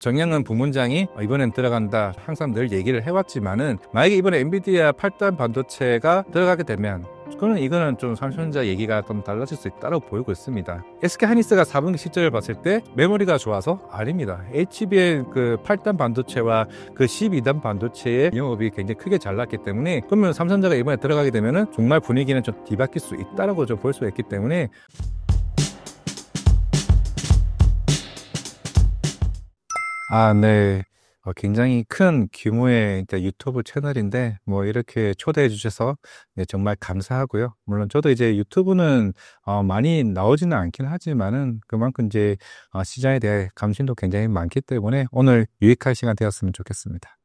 정영은 부문장이 이번엔 들어간다 항상 늘 얘기를 해왔지만은 만약에 이번에 엔비디아 8단 반도체가 들어가게 되면 그러면 이거는 좀 삼성전자 얘기가 좀 달라질 수 있다고 보이고 있습니다. SK하이닉스가 4분기 실적을 봤을 때 메모리가 좋아서 아닙니다. HBM 그 8단 반도체와 그 12단 반도체의 영업이 굉장히 크게 잘 났기 때문에 그러면 삼성전자가 이번에 들어가게 되면은 정말 분위기는 좀 뒤바뀔 수 있다고 좀 볼 수 있기 때문에 네. 굉장히 큰 규모의 이제 유튜브 채널인데, 뭐, 이렇게 초대해 주셔서 네, 정말 감사하고요. 물론 저도 이제 유튜브는 많이 나오지는 않긴 하지만은 그만큼 이제 시장에 대해 관심도 굉장히 많기 때문에 오늘 유익할 시간 되었으면 좋겠습니다.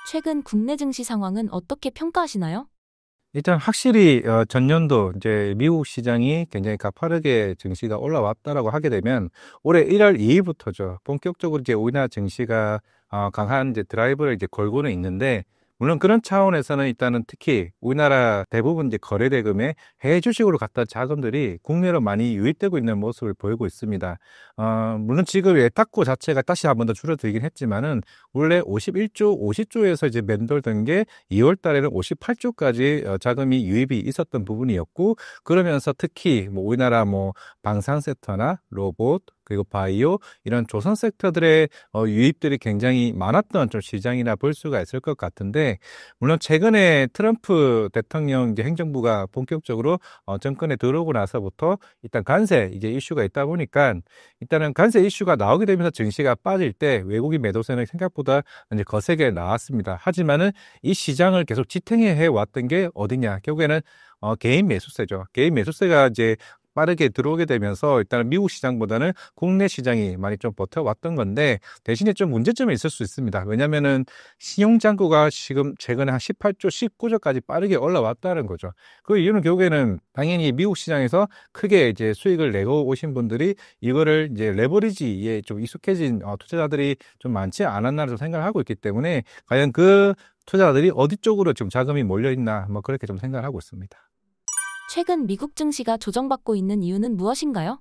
최근 국내 증시 상황은 어떻게 평가하시나요? 일단 확실히 전년도 이제 미국 시장이 굉장히 가파르게 증시가 올라왔다라고 하게 되면 올해 1월 2일부터죠. 본격적으로 이제 우리나라 증시가 강한 이제 드라이브를 이제 걸고는 있는데 물론 그런 차원에서는 일단은 특히 우리나라 대부분 이제 거래 대금에 해외 주식으로 갔던 자금들이 국내로 많이 유입되고 있는 모습을 보이고 있습니다. 물론 지금 예탁고 자체가 다시 한 번 더 줄어들긴 했지만은 원래 51조, 50조에서 이제 맴돌던 게 2월 달에는 58조까지 자금이 유입이 있었던 부분이었고 그러면서 특히 뭐 우리나라 뭐 방산 섹터나 로봇 그리고 바이오 이런 조선 섹터들의 유입들이 굉장히 많았던 좀 시장이나 볼 수가 있을 것 같은데 물론 최근에 트럼프 대통령 이제 행정부가 본격적으로 정권에 들어오고 나서부터 일단 관세 이제 이슈가 있다 보니까 일단은 관세 이슈가 나오게 되면서 증시가 빠질 때 외국인 매도세는 생각보다 이제 거세게 나왔습니다. 하지만은 이 시장을 계속 지탱해 왔던 게 어디냐? 결국에는 개인 매수세죠. 개인 매수세가 이제 빠르게 들어오게 되면서 일단은 미국 시장보다는 국내 시장이 많이 좀 버텨왔던 건데 대신에 좀 문제점이 있을 수 있습니다. 왜냐면은 신용잔고가 지금 최근에 한 18조, 19조까지 빠르게 올라왔다는 거죠. 그 이유는 결국에는 당연히 미국 시장에서 크게 이제 수익을 내고 오신 분들이 이거를 이제 레버리지에 좀 익숙해진 투자자들이 좀 많지 않았나라고 생각을 하고 있기 때문에 과연 그 투자자들이 어디 쪽으로 좀 자금이 몰려있나 뭐 그렇게 좀 생각을 하고 있습니다. 최근 미국 증시가 조정받고 있는 이유는 무엇인가요?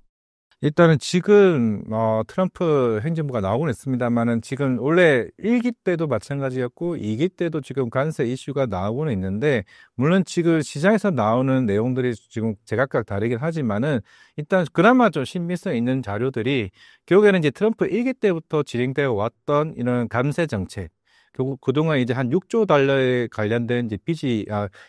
일단은 지금 트럼프 행정부가 나오곤 있습니다만은 지금 원래 1기 때도 마찬가지였고 2기 때도 지금 관세 이슈가 나오고는 있는데 물론 지금 시장에서 나오는 내용들이 지금 제각각 다르긴 하지만은 일단 그나마 좀 신빙성 있는 자료들이 결국에는 이제 트럼프 1기 때부터 진행되어 왔던 이런 감세 정책 결국 그동안 이제 한 6조 달러에 관련된 이제 빚이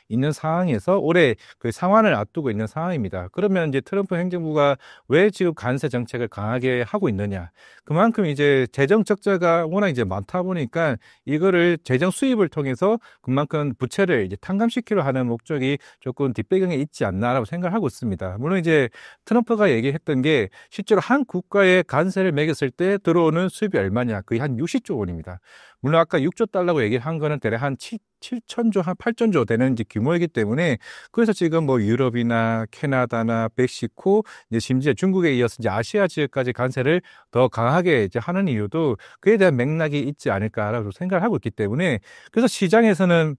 있는 상황에서 올해 그 상환을 앞두고 있는 상황입니다. 그러면 이제 트럼프 행정부가 왜 지금 관세 정책을 강하게 하고 있느냐? 그만큼 이제 재정 적자가 워낙 이제 많다 보니까 이거를 재정 수입을 통해서 그만큼 부채를 이제 탕감시키려 하는 목적이 조금 뒷배경에 있지 않나라고 생각을 하고 있습니다. 물론 이제 트럼프가 얘기했던 게 실제로 한 국가에 관세를 매겼을 때 들어오는 수입이 얼마냐? 거의 한 60조 원입니다. 물론 아까 6조 달러고 얘기를 한 거는 대략 한 7천조, 한 8천조 되는 이제 규모이기 때문에 그래서 지금 뭐 유럽이나 캐나다나 멕시코, 이제 심지어 중국에 이어서 이제 아시아 지역까지 관세를 더 강하게 이제 하는 이유도 그에 대한 맥락이 있지 않을까라고 생각을 하고 있기 때문에 그래서 시장에서는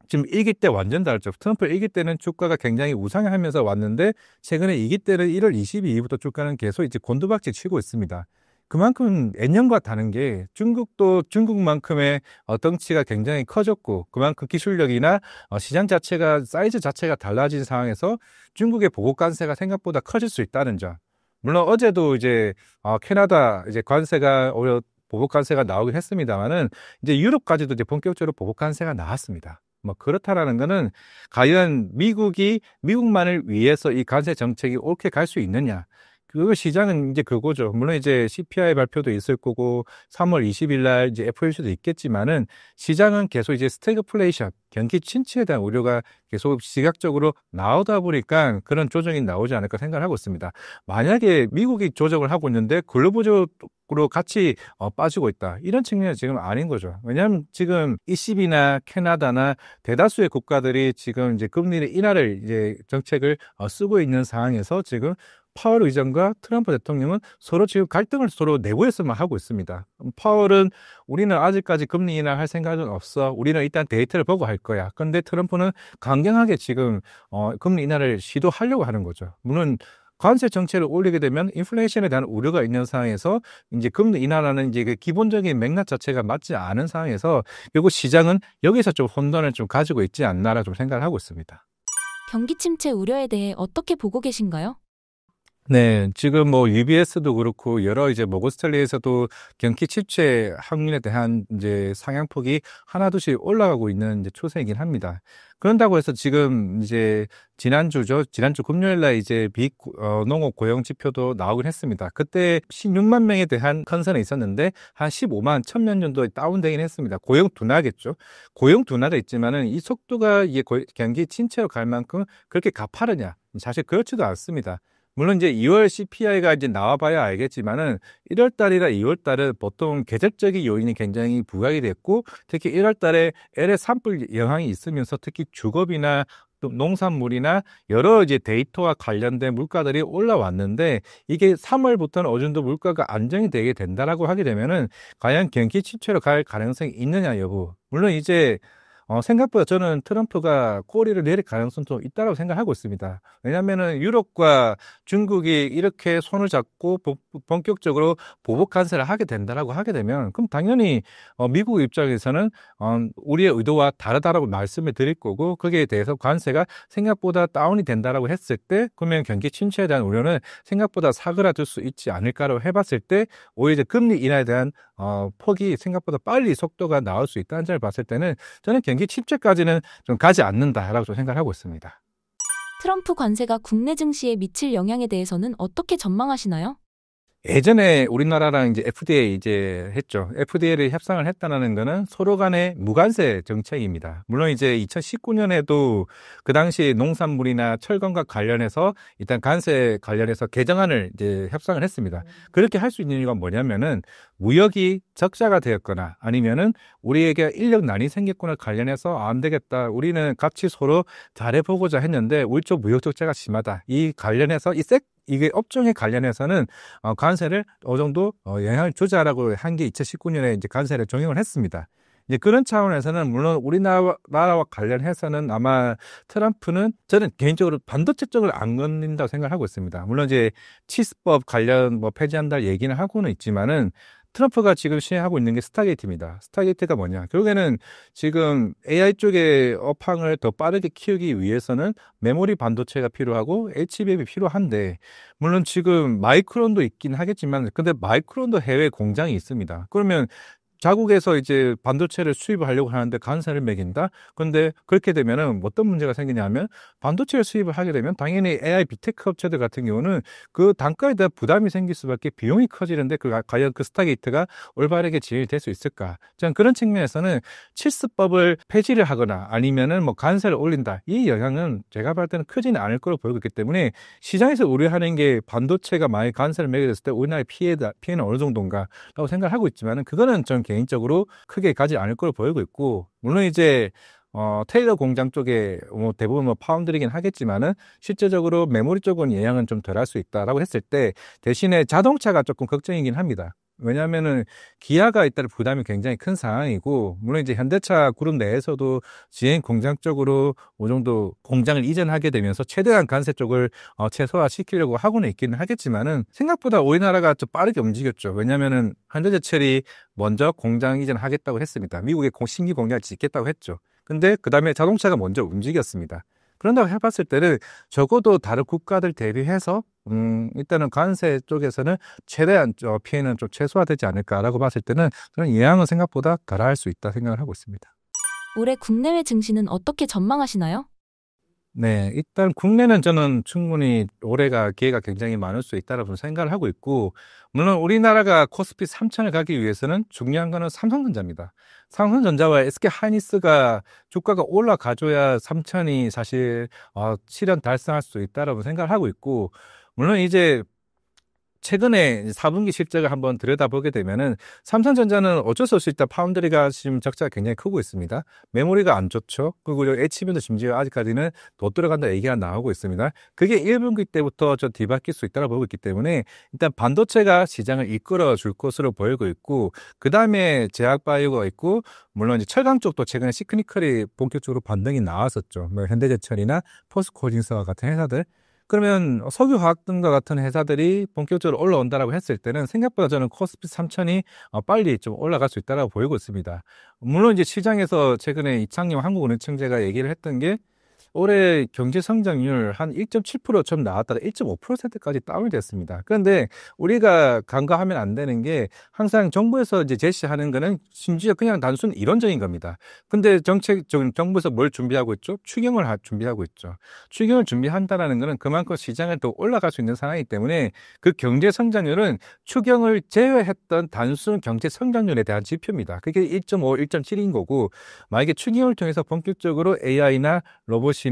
지금 1기 때 완전 다르죠. 트럼프 1기 때는 주가가 굉장히 우상향하면서 왔는데 최근에 2기 때는 1월 22일부터 주가는 계속 이제 곤두박질 치고 있습니다. 그만큼 예년과 다른 게 중국도 중국만큼의 덩치가 굉장히 커졌고 그만큼 기술력이나 시장 자체가 사이즈 자체가 달라진 상황에서 중국의 보복 관세가 생각보다 커질 수 있다는 점. 물론 어제도 이제 캐나다 이제 관세가 오히려 보복 관세가 나오긴 했습니다만은 이제 유럽까지도 이제 본격적으로 보복 관세가 나왔습니다. 뭐 그렇다라는 거는 과연 미국이 미국만을 위해서 이 관세 정책이 옳게 갈 수 있느냐? 그 시장은 이제 그거죠. 물론 이제 CPI 발표도 있을 거고 3월 20일 날 이제 FOMC도 있겠지만은 시장은 계속 이제 스태그플레이션, 경기 침체에 대한 우려가 계속 시각적으로 나오다 보니까 그런 조정이 나오지 않을까 생각을 하고 있습니다. 만약에 미국이 조정을 하고 있는데 글로벌적으로 같이 빠지고 있다. 이런 측면은 지금 아닌 거죠. 왜냐하면 지금 ECB나 캐나다나 대다수의 국가들이 지금 이제 금리 인하를 이제 정책을 쓰고 있는 상황에서 지금 파월 의장과 트럼프 대통령은 서로 지금 갈등을 서로 내부에서만 하고 있습니다. 파월은 우리는 아직까지 금리 인하할 생각은 없어. 우리는 일단 데이터를 보고 할 거야. 그런데 트럼프는 강경하게 지금 금리 인하를 시도하려고 하는 거죠. 물론 관세 정책을 올리게 되면 인플레이션에 대한 우려가 있는 상황에서 이제 금리 인하라는 이제 그 기본적인 맥락 자체가 맞지 않은 상황에서 결국 시장은 여기서 좀 혼돈을 좀 가지고 있지 않나라 좀 생각을 하고 있습니다. 경기 침체 우려에 대해 어떻게 보고 계신가요? 네, 지금 뭐 UBS도 그렇고 여러 이제 모건스탠리에서도 경기 침체 확률에 대한 이제 상향폭이 하나둘씩 올라가고 있는 이제 추세이긴 합니다. 그런다고 해서 지금 이제 지난주 금요일 날 이제 농업 고용 지표도 나오긴 했습니다. 그때 16만 명에 대한 컨선이 있었는데 한 15만 1,000명 정도 다운되긴 했습니다. 고용 둔화겠죠. 고용 둔화도 있지만은 이 속도가 이게 경기 침체로 갈 만큼 그렇게 가파르냐? 사실 그렇지도 않습니다. 물론 이제 2월 CPI가 이제 나와봐야 알겠지만은 1월 달이나 2월 달은 보통 계절적인 요인이 굉장히 부각이 됐고 특히 1월 달에 LA 산불 영향이 있으면서 특히 주거비나 또 농산물이나 여러 이제 데이터와 관련된 물가들이 올라왔는데 이게 3월부터는 어느 정도 물가가 안정이 되게 된다라고 하게 되면은 과연 경기 침체로 갈 가능성이 있느냐 여부. 물론 이제 생각보다 저는 트럼프가 꼬리를 내릴 가능성도 있다고 생각하고 있습니다. 왜냐하면은 유럽과 중국이 이렇게 손을 잡고 본격적으로 보복 관세를 하게 된다라고 하게 되면 그럼 당연히 미국 입장에서는 우리의 의도와 다르다라고 말씀을 드릴 거고 거기에 대해서 관세가 생각보다 다운이 된다라고 했을 때 그러면 경기 침체에 대한 우려는 생각보다 사그라들 수 있지 않을까라고 해봤을 때 오히려 이제 금리 인하에 대한 폭이 생각보다 빨리 속도가 나올 수 있다는 점을 봤을 때는 저는 경기 침체까지는 좀 가지 않는다라고 좀 생각을 하고 있습니다. 트럼프 관세가 국내 증시에 미칠 영향에 대해서는 어떻게 전망하시나요? 예전에 우리나라랑 이제 FDA 이제 했죠. FDA를 협상을 했다는 거는 서로 간의 무관세 정책입니다. 물론 이제 2019년에도 그 당시 농산물이나 철강과 관련해서 일단 관세 관련해서 개정안을 이제 협상을 했습니다. 그렇게 할 수 있는 이유가 뭐냐면은 무역이 적자가 되었거나 아니면은 우리에게 인력 난이 생겼거나 관련해서 안 되겠다. 우리는 같이 서로 잘해보고자 했는데 우리 쪽 무역 적자가 심하다. 이 관련해서 이게 업종에 관련해서는 관세를 어느 정도 영향을 주자라고 한 게 2019년에 이제 관세를 적용을 했습니다. 이제 그런 차원에서는 물론 우리나라와 관련해서는 아마 트럼프는 저는 개인적으로 반도체 쪽을 안 건린다고 생각하고 있습니다. 물론 이제 치스법 관련 뭐 폐지한다 얘기는 하고는 있지만은 트럼프가 지금 시행하고 있는 게 스타게이트입니다. 스타게이트가 뭐냐? 결국에는 지금 AI 쪽의 업황을 더 빠르게 키우기 위해서는 메모리 반도체가 필요하고 HBM이 필요한데 물론 지금 마이크론도 있긴 하겠지만 근데 마이크론도 해외 공장이 있습니다. 그러면 자국에서 이제 반도체를 수입을 하려고 하는데 관세를 매긴다? 근데 그렇게 되면은 어떤 문제가 생기냐면 반도체를 수입을 하게 되면 당연히 AI 빅테크 업체들 같은 경우는 그 단가에 대한 부담이 생길 수밖에 비용이 커지는데 과연 그 스타게이트가 올바르게 진행될 수 있을까? 저는 그런 측면에서는 칠스법을 폐지를 하거나 아니면은 뭐 관세를 올린다. 이 영향은 제가 볼 때는 크지는 않을 거로 보이고 있기 때문에 시장에서 우려하는 게 반도체가 만약 관세를 매게 됐을 때 우리나라의 피해는 어느 정도인가라고 생각을 하고 있지만은 그거는 전 개인적으로 크게 가지 않을 걸 보이고 있고 물론 이제 테일러 공장 쪽에 뭐 대부분 뭐 파운드리긴 하겠지만은 실제적으로 메모리 쪽은 영향은 좀 덜 할 수 있다라고 했을 때 대신에 자동차가 조금 걱정이긴 합니다. 왜냐하면은 기아가 일단 부담이 굉장히 큰 상황이고 물론 이제 현대차 그룹 내에서도 지행 공장 쪽으로 어느 정도 공장을 이전하게 되면서 최대한 관세 쪽을 최소화시키려고 하고는 있기는 하겠지만은 생각보다 우리나라가 좀 빠르게 움직였죠. 왜냐하면은 현대제철이 먼저 공장 이전하겠다고 했습니다. 미국에 신규 공장을 짓겠다고 했죠. 근데 그 다음에 자동차가 먼저 움직였습니다. 그런다고 해봤을 때는 적어도 다른 국가들 대비해서 일단은 관세 쪽에서는 최대한 피해는 좀 최소화되지 않을까라고 봤을 때는 저는 영향은 생각보다 덜할 수 있다 생각을 하고 있습니다. 올해 국내외 증시는 어떻게 전망하시나요? 네, 일단 국내는 저는 충분히 올해가 기회가 굉장히 많을 수 있다고 생각을 하고 있고 물론 우리나라가 코스피 3천을 가기 위해서는 중요한 거는 삼성전자입니다. 삼성전자와 SK하이닉스가 주가가 올라가줘야 3천이 사실 실현 달성할 수 있다고 생각을 하고 있고 물론 이제 최근에 4분기 실적을 한번 들여다보게 되면은 삼성전자는 어쩔 수 없이 일단 파운드리가 지금 적자가 굉장히 크고 있습니다. 메모리가 안 좋죠. 그리고 HBM도 심지어 아직까지는 못 들어간다 얘기가 나오고 있습니다. 그게 1분기 때부터 좀 뒤바뀔 수 있다고 보고 있기 때문에 일단 반도체가 시장을 이끌어 줄 것으로 보이고 있고 그 다음에 제약바이오가 있고 물론 이제 철강 쪽도 최근에 시크니컬이 본격적으로 반등이 나왔었죠. 뭐 현대제철이나 포스코홀딩스와 같은 회사들. 그러면 석유화학 등과 같은 회사들이 본격적으로 올라온다라고 했을 때는 생각보다 저는 코스피 3천이 빨리 좀 올라갈 수 있다라고 보이고 있습니다. 물론 이제 시장에서 최근에 이창용 한국은행총재가 얘기를 했던 게 올해 경제 성장률 한 1.7% 좀 나왔다가 1.5%까지 다운이 됐습니다. 그런데 우리가 간과하면 안 되는 게 항상 정부에서 이제 제시하는 거는 심지어 그냥 단순 이론적인 겁니다. 근데 정부에서 뭘 준비하고 있죠? 준비하고 있죠. 추경을 준비한다라는 거는 그만큼 시장에 더 올라갈 수 있는 상황이기 때문에 그 경제 성장률은 추경을 제외했던 단순 경제 성장률에 대한 지표입니다. 그게 1.5, 1.7인 거고 만약에 추경을 통해서 본격적으로 AI나 로봇이나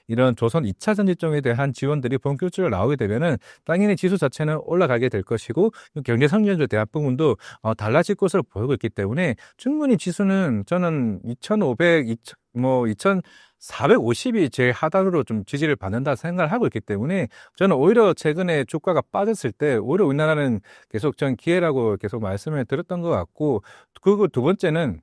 이런 조선 2차 전지점에 대한 지원들이 본격적으로 나오게 되면은 당연히 지수 자체는 올라가게 될 것이고 경제 성장률에 대한 부분도 달라질 것으로 보이고 있기 때문에 충분히 지수는 저는 2,500, 2,450이 제일 하단으로 좀 지지를 받는다 생각을 하고 있기 때문에 저는 오히려 최근에 주가가 빠졌을 때 오히려 우리나라는 계속 전 기회라고 계속 말씀을 드렸던 것 같고 그리고 두 번째는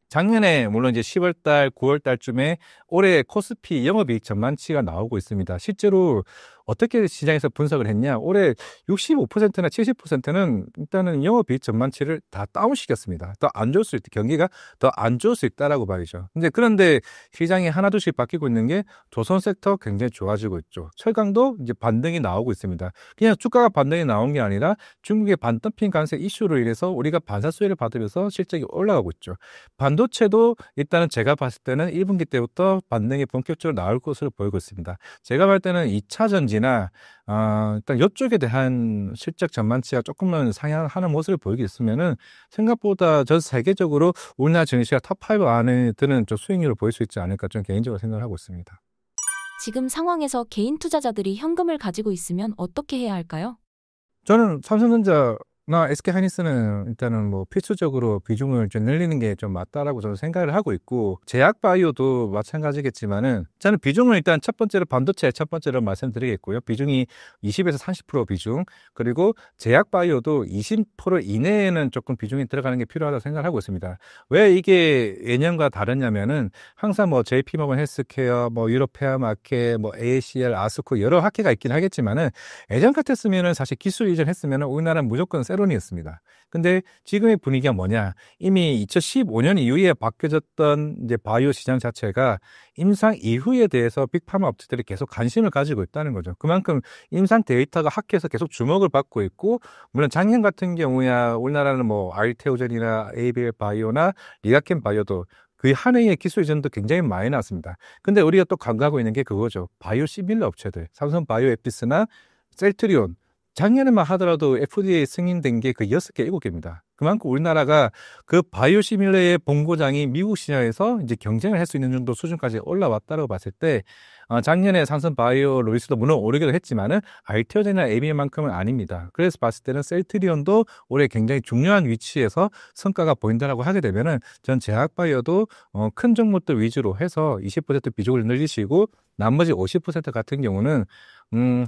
작년에 물론 이제 10월 달, 9월 달쯤에 올해 코스피 영업이익 전망치가 나오고 있습니다. 실제로 어떻게 시장에서 분석을 했냐? 올해 65%나 70%는 일단은 영업이익 전망치를 다 다운시켰습니다. 더 안 좋을 수 있다. 경기가 더 안 좋을 수 있다라고 말이죠. 그런데 시장이 하나둘씩 바뀌고 있는 게 조선 섹터 굉장히 좋아지고 있죠. 철강도 이제 반등이 나오고 있습니다. 그냥 주가가 반등이 나온 게 아니라 중국의 반덤핑 관세 이슈로 인해서 우리가 반사 수혜를 받으면서 실적이 올라가고 있죠. 반도체도 일단은 제가 봤을 때는 1분기 때부터 반등이 본격적으로 나올 것으로 보이고 있습니다. 제가 봤을 때는 2차 전지나 일단 이쪽에 대한 실적 전망치가 조금은 상향하는 모습을 보이고 있으면은 생각보다 전 세계적으로 우리나라 증시가 탑5 안에 드는 좀 수익률을 보일 수 있지 않을까 좀 개인적으로 생각을 하고 있습니다. 지금 상황에서 개인 투자자들이 현금을 가지고 있으면 어떻게 해야 할까요? 저는 삼성전자나 SK하이닉스는 일단은 뭐 필수적으로 비중을 좀 늘리는 게 좀 맞다라고 저는 생각을 하고 있고 제약바이오도 마찬가지겠지만은 저는 비중을 일단 첫 번째로 반도체 첫 번째로 말씀드리겠고요. 비중이 20에서 30% 비중 그리고 제약바이오도 20% 이내에는 조금 비중이 들어가는 게 필요하다고 생각을 하고 있습니다. 왜 이게 예년과 다르냐면은 항상 뭐 JP모건 헬스케어, 뭐 유로페아마켓, 뭐 ACL, 아스코 여러 학회가 있긴 하겠지만은 예전 같았으면은 사실 기술 이전했으면은 우리나라는 무조건 세론이었습니다. 근데 지금의 분위기가 뭐냐? 이미 2015년 이후에 바뀌어졌던 이제 바이오 시장 자체가 임상 이후에 대해서 빅파마 업체들이 계속 관심을 가지고 있다는 거죠. 그만큼 임상 데이터가 학회에서 계속 주목을 받고 있고, 물론 작년 같은 경우야 우리나라는 뭐 알테오젠이나 ABL 바이오나 리가켄 바이오도 그 한 해의 기술 이전도 굉장히 많이 나왔습니다. 근데 우리가 또 간과하고 있는 게 그거죠. 바이오 시밀러 업체들, 삼성 바이오 에피스나 셀트리온, 작년에만 하더라도 FDA 승인된 게 그 6개, 7개입니다. 그만큼 우리나라가 그 바이오시밀러의 본고장이 미국 시장에서 이제 경쟁을 할 수 있는 정도 수준까지 올라왔다고 봤을 때, 작년에 삼성 바이오 로이스도 물론 오르기도 했지만은 알테오젠이나 ABM만큼은 아닙니다. 그래서 봤을 때는 셀트리온도 올해 굉장히 중요한 위치에서 성과가 보인다라고 하게 되면은 전 제약바이오도 큰 종목들 위주로 해서 20% 비중을 늘리시고 나머지 50% 같은 경우는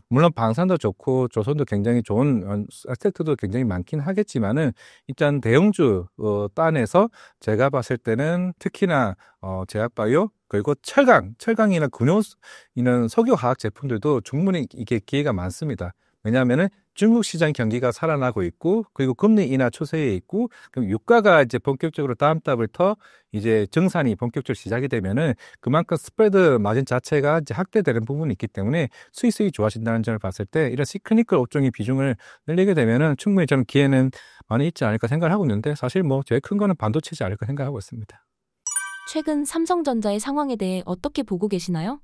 물론 방산도 좋고 조선도 굉장히 좋은 섹터도 굉장히 많긴 하겠지만은 일단 대형주 딴에서 제가 봤을 때는 특히나 제약바이오 그리고 철강이나 근용 이런 석유화학 제품들도 충분히 이게 기회가 많습니다. 왜냐하면은 중국 시장 경기가 살아나고 있고 그리고 금리 인하 추세에 있고 그럼 유가가 이제 본격적으로 다음 달부터 이제 정산이 본격적으로 시작이 되면은 그만큼 스프레드 마진 자체가 이제 확대되는 부분이 있기 때문에 수익이 좋아진다는 점을 봤을 때 이런 시크니컬 업종의 비중을 늘리게 되면은 충분히 저는 기회는 많이 있지 않을까 생각을 하고 있는데 사실 뭐 제일 큰 거는 반도체지 않을까 생각하고 있습니다. 최근 삼성전자의 상황에 대해 어떻게 보고 계시나요?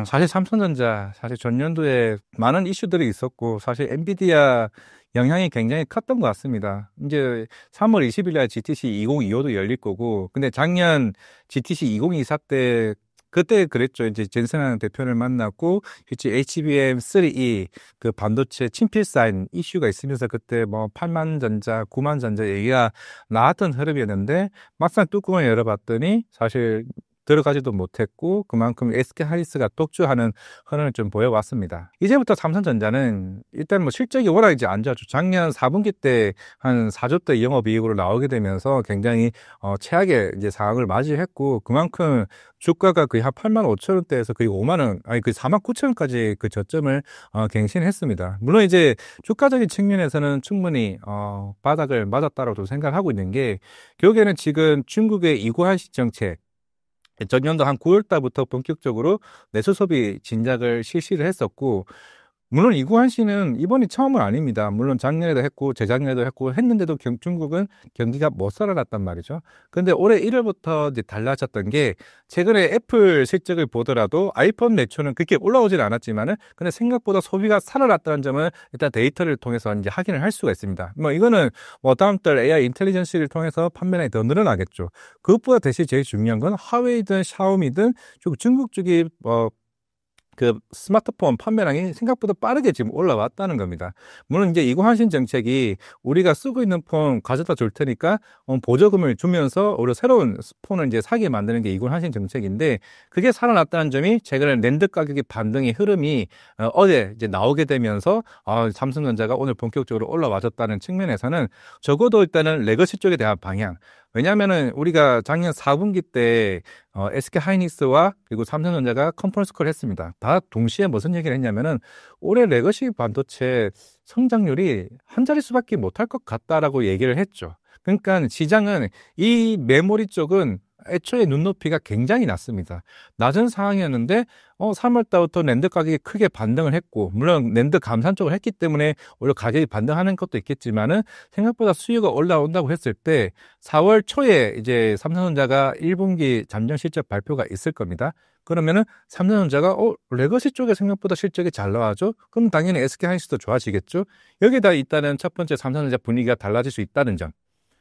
사실 삼성전자, 사실 전년도에 많은 이슈들이 있었고, 사실 엔비디아 영향이 굉장히 컸던 것 같습니다. 이제 3월 20일 날 GTC 2025도 열릴 거고, 근데 작년 GTC 2024 때, 그때 그랬죠. 이제 젠슨 대표를 만났고, 실제 HBM3E 그 반도체 친필 사인 이슈가 있으면서 그때 뭐 8만 전자, 9만 전자 얘기가 나왔던 흐름이었는데, 막상 뚜껑을 열어봤더니 사실 들어가지도 못했고 그만큼 SK 하이닉스가 독주하는 흐름을 좀 보여왔습니다. 이제부터 삼성전자는 일단 뭐 실적이 워낙 이제 안 좋았죠. 작년 4분기 때 한 4조 대 영업이익으로 나오게 되면서 굉장히 최악의 이제 상황을 맞이했고 그만큼 주가가 거의 한 8만 5천 원대에서 거의 5만 원, 아니 그 4만 9천 원까지 그 저점을 갱신했습니다. 물론 이제 주가적인 측면에서는 충분히 바닥을 맞았다라고 생각하고 있는 게 결국에는 지금 중국의 이구한식 정책 전년도 한 9월 달부터 본격적으로 내수 소비 진작을 실시를 했었고 물론 이구한 씨는 이번이 처음은 아닙니다. 물론 작년에도 했고 재작년에도 했고 했는데도 중국은 경기가 못 살아났단 말이죠. 근데 올해 1월부터 이제 달라졌던 게 최근에 애플 실적을 보더라도 아이폰 매출은 그렇게 올라오진 않았지만은 근데 생각보다 소비가 살아났다는 점은 일단 데이터를 통해서 이제 확인을 할 수가 있습니다. 뭐 이거는 뭐 다음 달 AI 인텔리전스를 통해서 판매량이 더 늘어나겠죠. 그것보다 대신 제일 중요한 건 화웨이든 샤오미든 중국 쪽이 그 스마트폰 판매량이 생각보다 빠르게 지금 올라왔다는 겁니다. 물론 이제 이구한신 정책이 우리가 쓰고 있는 폰 가져다 줄 테니까 보조금을 주면서 오히려 새로운 폰을 이제 사게 만드는 게 이구한신 정책인데 그게 살아났다는 점이 최근에 랜드 가격의 반등의 흐름이 어제 이제 나오게 되면서 삼성전자가 오늘 본격적으로 올라와줬다는 측면에서는 적어도 일단은 레거시 쪽에 대한 방향 왜냐면은 우리가 작년 4분기 때 SK 하이닉스와 그리고 삼성전자가 컨퍼런스 콜을 했습니다. 다 동시에 무슨 얘기를 했냐면은 올해 레거시 반도체 성장률이 한 자릿수밖에 못할 것 같다라고 얘기를 했죠. 그러니까 시장은 이 메모리 쪽은 애초에 눈높이가 굉장히 낮습니다. 낮은 상황이었는데 3월 달부터 랜드 가격이 크게 반등을 했고 물론 랜드 감산 쪽을 했기 때문에 오히려 가격이 반등하는 것도 있겠지만은 생각보다 수요가 올라온다고 했을 때 4월 초에 이제 삼성전자가 1분기 잠정 실적 발표가 있을 겁니다. 그러면은 삼성전자가 레거시 쪽에 생각보다 실적이 잘 나와죠. 그럼 당연히 SK 하이닉스도 좋아지겠죠. 여기다 일단은 첫 번째 삼성전자 분위기가 달라질 수 있다는 점.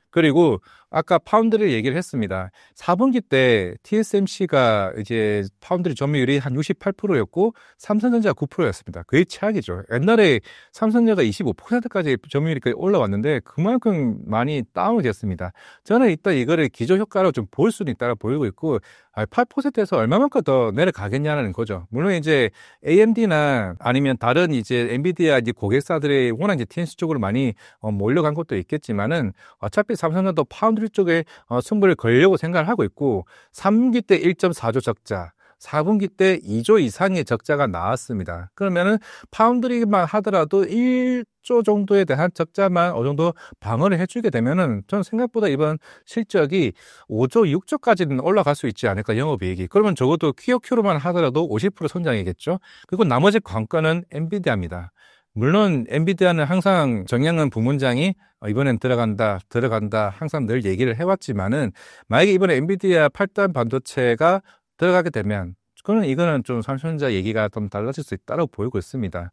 그리고 아까 파운드를 얘기를 했습니다. 4분기 때 TSMC가 이제 파운드리 점유율이 한 68%였고 삼성전자가 9%였습니다. 그게 최악이죠. 옛날에 삼성전자가 25%까지 점유율이 올라왔는데 그만큼 많이 다운이 됐습니다. 저는 일단 이거를 기저효과로 좀 볼 수는 있다고 보이고 있고 8%에서 얼마만큼 더 내려가겠냐는 거죠. 물론 이제 AMD나 아니면 다른 이제 엔비디아 이제 고객사들이 워낙 이제 TSMC 쪽으로 많이 몰려간 것도 있겠지만은 어차피 삼성전자도 파운드리 쪽에 승부를 걸려고 생각을 하고 있고 3분기 때 1.4조 적자 4분기 때 2조 이상의 적자가 나왔습니다. 그러면은 파운드리만 하더라도 1조 정도에 대한 적자만 어느 정도 방어를 해주게 되면은 저는 생각보다 이번 실적이 5조, 6조까지는 올라갈 수 있지 않을까, 영업이익이. 그러면 적어도 QOQ로만 하더라도 50% 성장이겠죠. 그리고 나머지 관건은 엔비디아입니다. 물론 엔비디아는 항상 정영은 부문장이 이번엔 들어간다 항상 늘 얘기를 해왔지만은 만약에 이번에 엔비디아 8단 반도체가 들어가게 되면 이거는 좀 삼성전자 얘기가 좀 달라질 수 있다고 보이고 있습니다.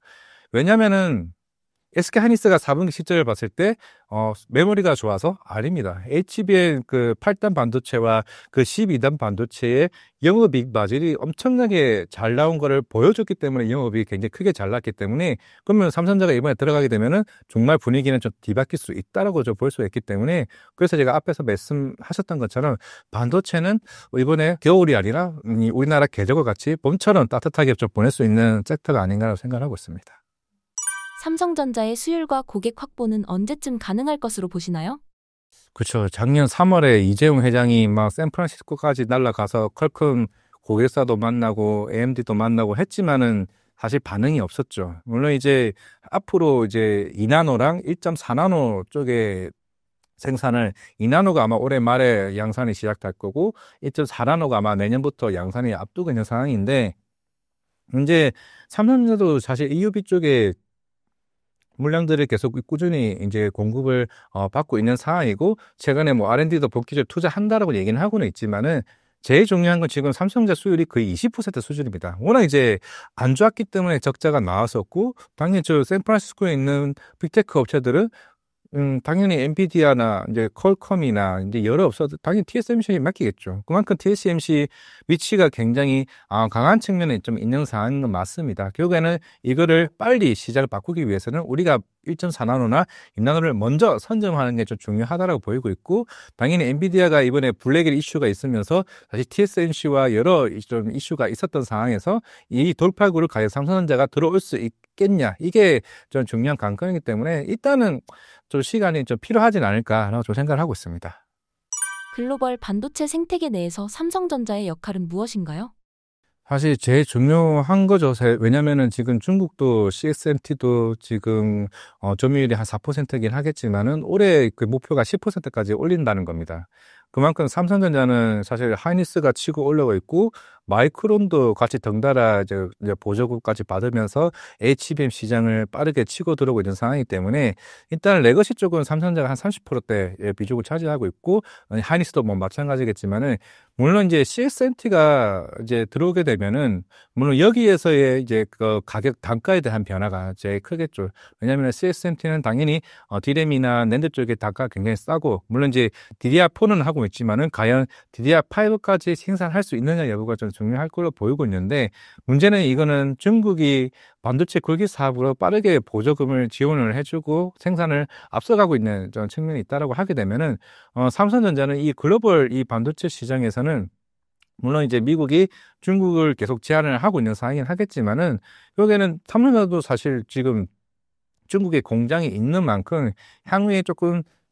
왜냐면은 SK 하이닉스가 4분기 실적을 봤을 때 메모리가 좋아서 아닙니다. HBM 그 8단 반도체와 그 12단 반도체의 영업이익 마진이 엄청나게 잘 나온 거를 보여줬기 때문에 영업이익이 굉장히 크게 잘 났기 때문에 그러면 삼성전자가 이번에 들어가게 되면은 정말 분위기는 좀 뒤바뀔 수 있다라고 좀 볼 수 있기 때문에 그래서 제가 앞에서 말씀하셨던 것처럼 반도체는 이번에 겨울이 아니라 우리나라 계절과 같이 봄처럼 따뜻하게 좀 보낼 수 있는 섹터가 아닌가라고 생각하고 있습니다. 삼성전자의 수율과 고객 확보는 언제쯤 가능할 것으로 보시나요? 그렇죠. 작년 3월에 이재용 회장이 막 샌프란시스코까지 날아가서 퀄컴 고객사도 만나고 AMD도 만나고 했지만은 사실 반응이 없었죠. 물론 이제 앞으로 이제 2나노랑 1.4나노 쪽에 생산을 2나노가 아마 올해 말에 양산이 시작될 거고 1.4나노가 아마 내년부터 양산이 앞두고 있는 상황인데 이제 삼성전자도 사실 EUV 쪽에 물량들을 계속 꾸준히 이제 공급을 받고 있는 상황이고 최근에 뭐 R&D도 본격적으로 투자한다라고 얘기는 하고는 있지만은 제일 중요한 건 지금 삼성전자 수율이 거의 20% 수준입니다. 워낙 이제 안 좋았기 때문에 적자가 나왔었고 당연히 저 샌프란시스코에 있는 빅테크 업체들은 당연히 엔비디아나 이제 퀄컴이나 이제 여러 업체들 당연히 TSMC에 맡기겠죠. 그만큼 TSMC 위치가 굉장히 강한 측면에 좀 있는 상황인 건 맞습니다. 결국에는 이거를 빨리 시장을 바꾸기 위해서는 우리가 1.4나노나 2나노를 먼저 선점하는 게 좀 중요하다고 보이고 있고, 당연히 엔비디아가 이번에 블랙일 이슈가 있으면서 다시 TSMC와 여러 좀 이슈가 있었던 상황에서 이 돌파구를 과연 삼성전자가 들어올 수 있겠냐, 이게 좀 중요한 관건이기 때문에 일단은 좀 시간이 좀 필요하진 않을까라고 좀 생각을 하고 있습니다. 글로벌 반도체 생태계 내에서 삼성전자의 역할은 무엇인가요? 사실 제일 중요한 거죠. 왜냐면은 지금 중국도 CSMT도 지금 점유율이 한 4%긴 하겠지만은 올해 그 목표가 10%까지 올린다는 겁니다. 그만큼 삼성전자는 사실 하이닉스가 치고 올라오고 있고, 마이크론도 같이 덩달아 이제 보조금까지 받으면서 HBM 시장을 빠르게 치고 들어오고 있는 상황이기 때문에 일단 레거시 쪽은 삼성전자가 한 30%대 비중을 차지하고 있고, 하이닉스도 뭐 마찬가지겠지만은, 물론 이제 CSMT가 이제 들어오게 되면은 물론 여기에서의 이제 그 가격 단가에 대한 변화가 제일 크겠죠. 왜냐하면 CSMT는 당연히 D램이나 낸드 쪽의 단가가 굉장히 싸고, 물론 이제 DDR4는 하고 있지만은 과연 DDR5까지 생산할 수 있느냐 여부가 좀 중요할 걸로 보이고 있는데, 문제는 이거는 중국이 반도체 굴기 사업으로 빠르게 보조금을 지원을 해주고 생산을 앞서가고 있는 좀 측면이 있다라고 하게 되면은 삼성전자는 이 글로벌 이 반도체 시장에서는 물론 이제 미국이 중국을 계속 제한을 하고 있는 상황이긴 하겠지만은, 여기에는 삼성전자도 사실 지금 중국에 공장이 있는 만큼 향후에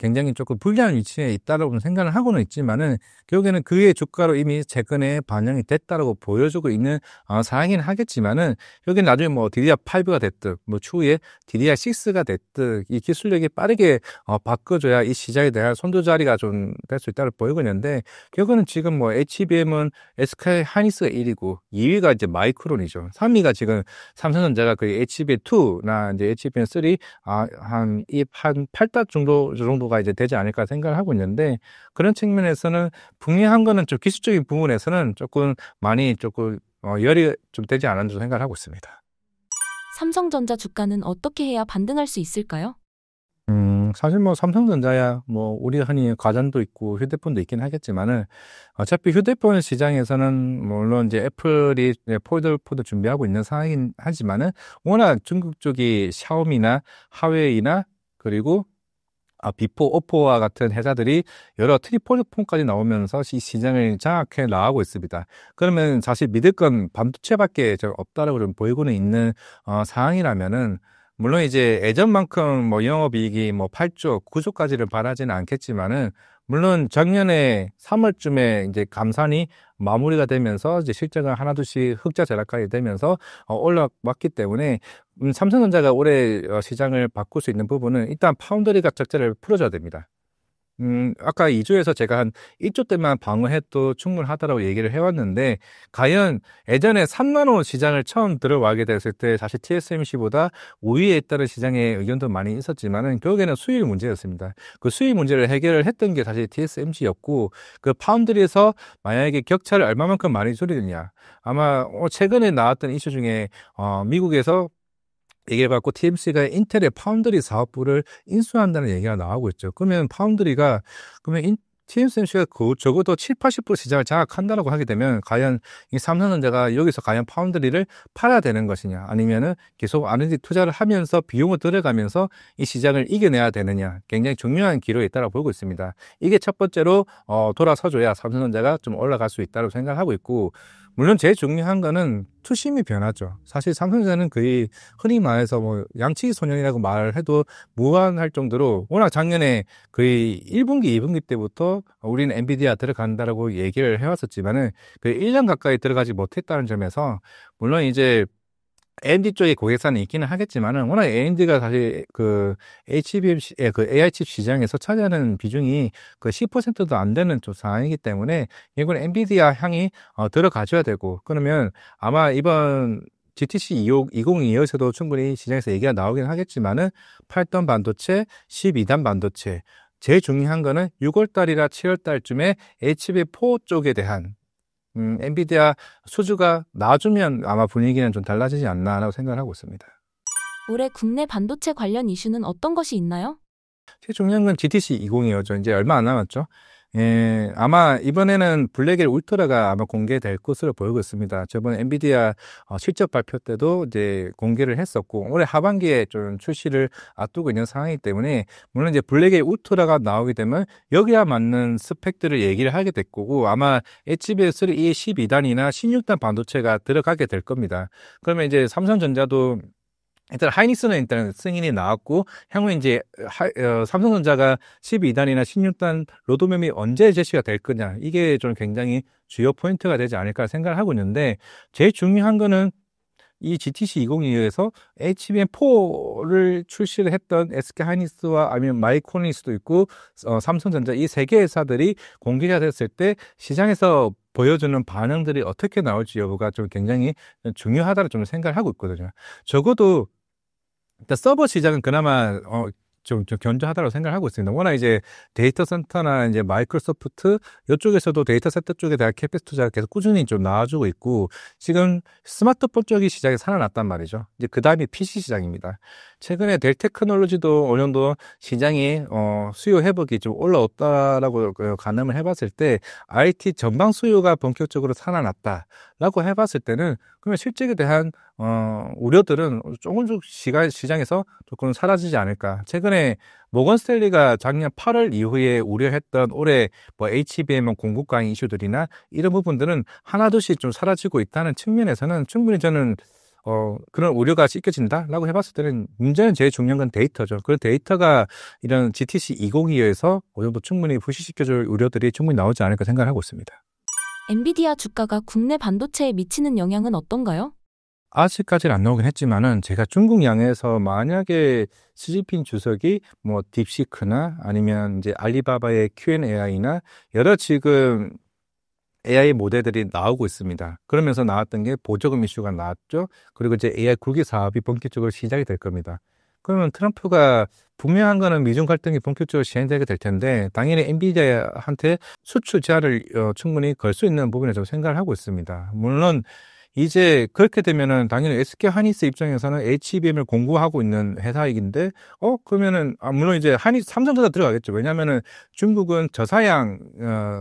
굉장히 조금 불리한 위치에 있다라고 생각을 하고는 있지만은, 결국에는 그의 주가로 이미 최근에 반영이 됐다라고 보여주고 있는 상황이긴 하겠지만은, 여기는 나중에 뭐 DDR5가 됐든 뭐 추후에 DDR6가 됐든 이 기술력이 빠르게 바꿔줘야 이 시장에 대한 선두자리가 좀 될 수 있다고 보이고 있는데, 결국은 지금 뭐 HBM은 SK 하이닉스가 1위고 2위가 이제 마이크론이죠. 3위가 지금 삼성전자가 그 HBM2나 이제 HBM3 한 8달 정도가 이제 되지 않을까 생각을 하고 있는데, 그런 측면에서는 분명한 거는 좀 기술적인 부분에서는 조금 많이 열이 좀 되지 않았나 생각을 하고 있습니다. 삼성전자 주가는 어떻게 해야 반등할 수 있을까요? 사실 뭐 삼성전자야 뭐 우리 흔히 가전도 있고 휴대폰도 있긴 하겠지만은, 어차피 휴대폰 시장에서는 물론 이제 애플이 폴드 준비하고 있는 상황이긴 하지만은, 워낙 중국 쪽이 샤오미나 하웨이나 그리고 비포, 오포와 같은 회사들이 여러 트리폴드 폰까지 나오면서 이 시장을 장악해 나가고 있습니다. 그러면 사실 믿을 건 반도체밖에 없다라고 좀 보이고는 있는 상황이라면은, 물론 이제 예전만큼 뭐 영업이익이 뭐 8조, 9조까지를 바라지는 않겠지만은, 물론 작년에 3월쯤에 이제 감산이 마무리가 되면서 이제 실적을 하나둘씩 흑자 절하까지 되면서 올라왔기 때문에, 삼성전자가 올해 시장을 바꿀 수 있는 부분은 일단 파운드리가 적자를 풀어줘야 됩니다. 아까 2조에서 제가 한 1조 때만 방어해도 충분하다라고 얘기를 해왔는데, 과연 예전에 3나노 시장을 처음 들어가게 됐을 때 사실 TSMC보다 우위에 있다는 시장의 의견도 많이 있었지만은, 결국에는 수율 문제였습니다. 그 수율 문제를 해결을 했던 게 사실 TSMC였고, 그 파운드리에서 만약에 격차를 얼마만큼 많이 줄이느냐, 아마 최근에 나왔던 이슈 중에 미국에서 얘기를 갖고 TSMC가 인텔의 파운드리 사업부를 인수한다는 얘기가 나오고 있죠. 그러면 TSMC가 적어도 7, 80% 시장을 장악한다고 하게 되면, 과연 이 삼성전자가 여기서 과연 파운드리를 팔아야 되는 것이냐, 아니면은 계속 R&D 투자를 하면서 비용을 들어가면서 이 시장을 이겨내야 되느냐, 굉장히 중요한 기로에 있다고 보고 있습니다. 이게 첫 번째로 돌아서줘야 삼성전자가 좀 올라갈 수 있다고 생각하고 있고, 물론 제일 중요한 거는 투심이 변하죠. 사실 삼성전자는 거의 흔히 말해서 뭐 양치기 소년이라고 말해도 무한할 정도로, 워낙 작년에 거의 1분기, 2분기 때부터 우리는 엔비디아 들어간다라고 얘기를 해왔었지만은 그 1년 가까이 들어가지 못했다는 점에서, 물론 이제 AMD 쪽에 고객사는 있기는 하겠지만은, 워낙 AMD가 사실 그 HBM, 그 AI 칩 시장에서 차지하는 비중이 그 10%도 안 되는 좀 상황이기 때문에, 이건 엔비디아 향이 들어가줘야 되고, 그러면 아마 이번 GTC 2022에서도 충분히 시장에서 얘기가 나오긴 하겠지만은, 8단 반도체, 12단 반도체, 제일 중요한 거는 6월달이나 7월달쯤에 HBM4 쪽에 대한 엔비디아 수주가 나주면 아마 분위기는 좀 달라지지 않나라고 생각을 하고 있습니다. 올해 국내 반도체 관련 이슈는 어떤 것이 있나요? 제일 중요한 건 GTC 2025죠. 이제 얼마 안 남았죠. 예, 아마 이번에는 블랙엘 울트라가 아마 공개될 것으로 보이고 있습니다. 저번 엔비디아 실적 발표 때도 이제 공개를 했었고, 올해 하반기에 좀 출시를 앞두고 있는 상황이기 때문에, 물론 이제 블랙엘 울트라가 나오게 되면 여기에 맞는 스펙들을 얘기를 하게 될 거고, 아마 HBM3E 12단이나 16단 반도체가 들어가게 될 겁니다. 그러면 이제 삼성전자도 일단 하이닉스는 일단 승인이 나왔고 향후 이제 삼성전자가 12단이나 16단 로드맵이 언제 제시가 될 거냐 이게 좀 굉장히 주요 포인트가 되지 않을까 생각을 하고 있는데 제일 중요한 거는 이 GTC 2022에서 HBM4를 출시를 했던 SK 하이닉스와 아니면 마이크로닉스도 있고 삼성전자 이 세 개 회사들이 공개가 됐을 때 시장에서 보여주는 반응들이 어떻게 나올지 여부가 좀 굉장히 중요하다고 좀 생각을 하고 있거든요. 적어도 일단 서버 시장은 그나마 좀 견조하다고 생각을 하고 있습니다. 워낙 이제 데이터 센터나 이제 마이크로소프트 이쪽에서도 데이터 센터 쪽에 대한 캐pex 투자가 계속 꾸준히 좀 나와주고 있고 지금 스마트폰 쪽이 시장이 살아났단 말이죠. 이제 그 다음이 PC 시장입니다. 최근에 델 테크놀로지도 어느 정도 시장이 수요 회복이 좀 올라왔다라고 가늠을 해봤을 때 IT 전방 수요가 본격적으로 살아났다라고 해봤을 때는 그러면 실적에 대한 우려들은 조금씩 시장에서 조금 사라지지 않을까. 최근에 모건 스탠리가 작년 8월 이후에 우려했던 올해 뭐 HBM 공급 강의 이슈들이나 이런 부분들은 하나둘씩 좀 사라지고 있다는 측면에서는 충분히 저는 그런 우려가 씻겨진다라고 해봤을 때는 문제는 제일 중요한 건 데이터죠. 그 데이터가 이런 GTC 2022에서 어느 정도 충분히 부시시켜줄 우려들이 충분히 나오지 않을까 생각을 하고 있습니다. 엔비디아 주가가 국내 반도체에 미치는 영향은 어떤가요? 아직까지는 안 나오긴 했지만은 제가 중국 양에서 만약에 시진핑 주석이 뭐 딥시크나 아니면 이제 알리바바의 Q&AI나 여러 지금 AI 모델들이 나오고 있습니다. 그러면서 나왔던 게 보조금 이슈가 나왔죠. 그리고 이제 AI 국유 사업이 본격적으로 시작이 될 겁니다. 그러면 트럼프가 분명한 거는 미중 갈등이 본격적으로 진행되게 될 텐데 당연히 엔비디아한테 수출 제한을 충분히 걸 수 있는 부분에 좀 생각을 하고 있습니다. 물론 이제 그렇게 되면은 당연히 SK 하이닉스 입장에서는 HBM을 공급하고 있는 회사이긴데, 그러면은, 물론 이제 삼성전자 들어가겠죠. 왜냐면은 중국은 저사양,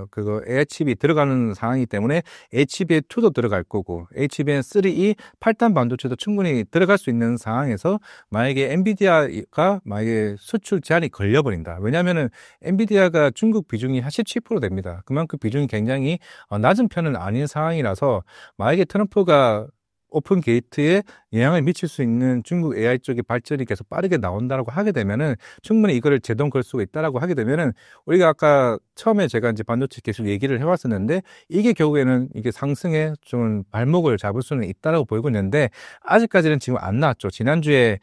그거 HB 들어가는 상황이기 때문에 HBM2도 들어갈 거고, HBM3E 8단 반도체도 충분히 들어갈 수 있는 상황에서 만약에 엔비디아가 만약에 수출 제한이 걸려버린다. 왜냐면은 엔비디아가 중국 비중이 한 17% 됩니다. 그만큼 비중이 굉장히 낮은 편은 아닌 상황이라서 만약에 트럼프가 오픈 게이트에 영향을 미칠 수 있는 중국 AI 쪽의 발전이 계속 빠르게 나온다라고 하게 되면은 충분히 이거를 제동 걸 수가 있다라고 하게 되면은 우리가 아까 처음에 제가 이제 반도체 계속 얘기를 해왔었는데 이게 결국에는 이게 상승에 좀 발목을 잡을 수는 있다라고 보이고 있는데 아직까지는 지금 안 나왔죠. 지난주에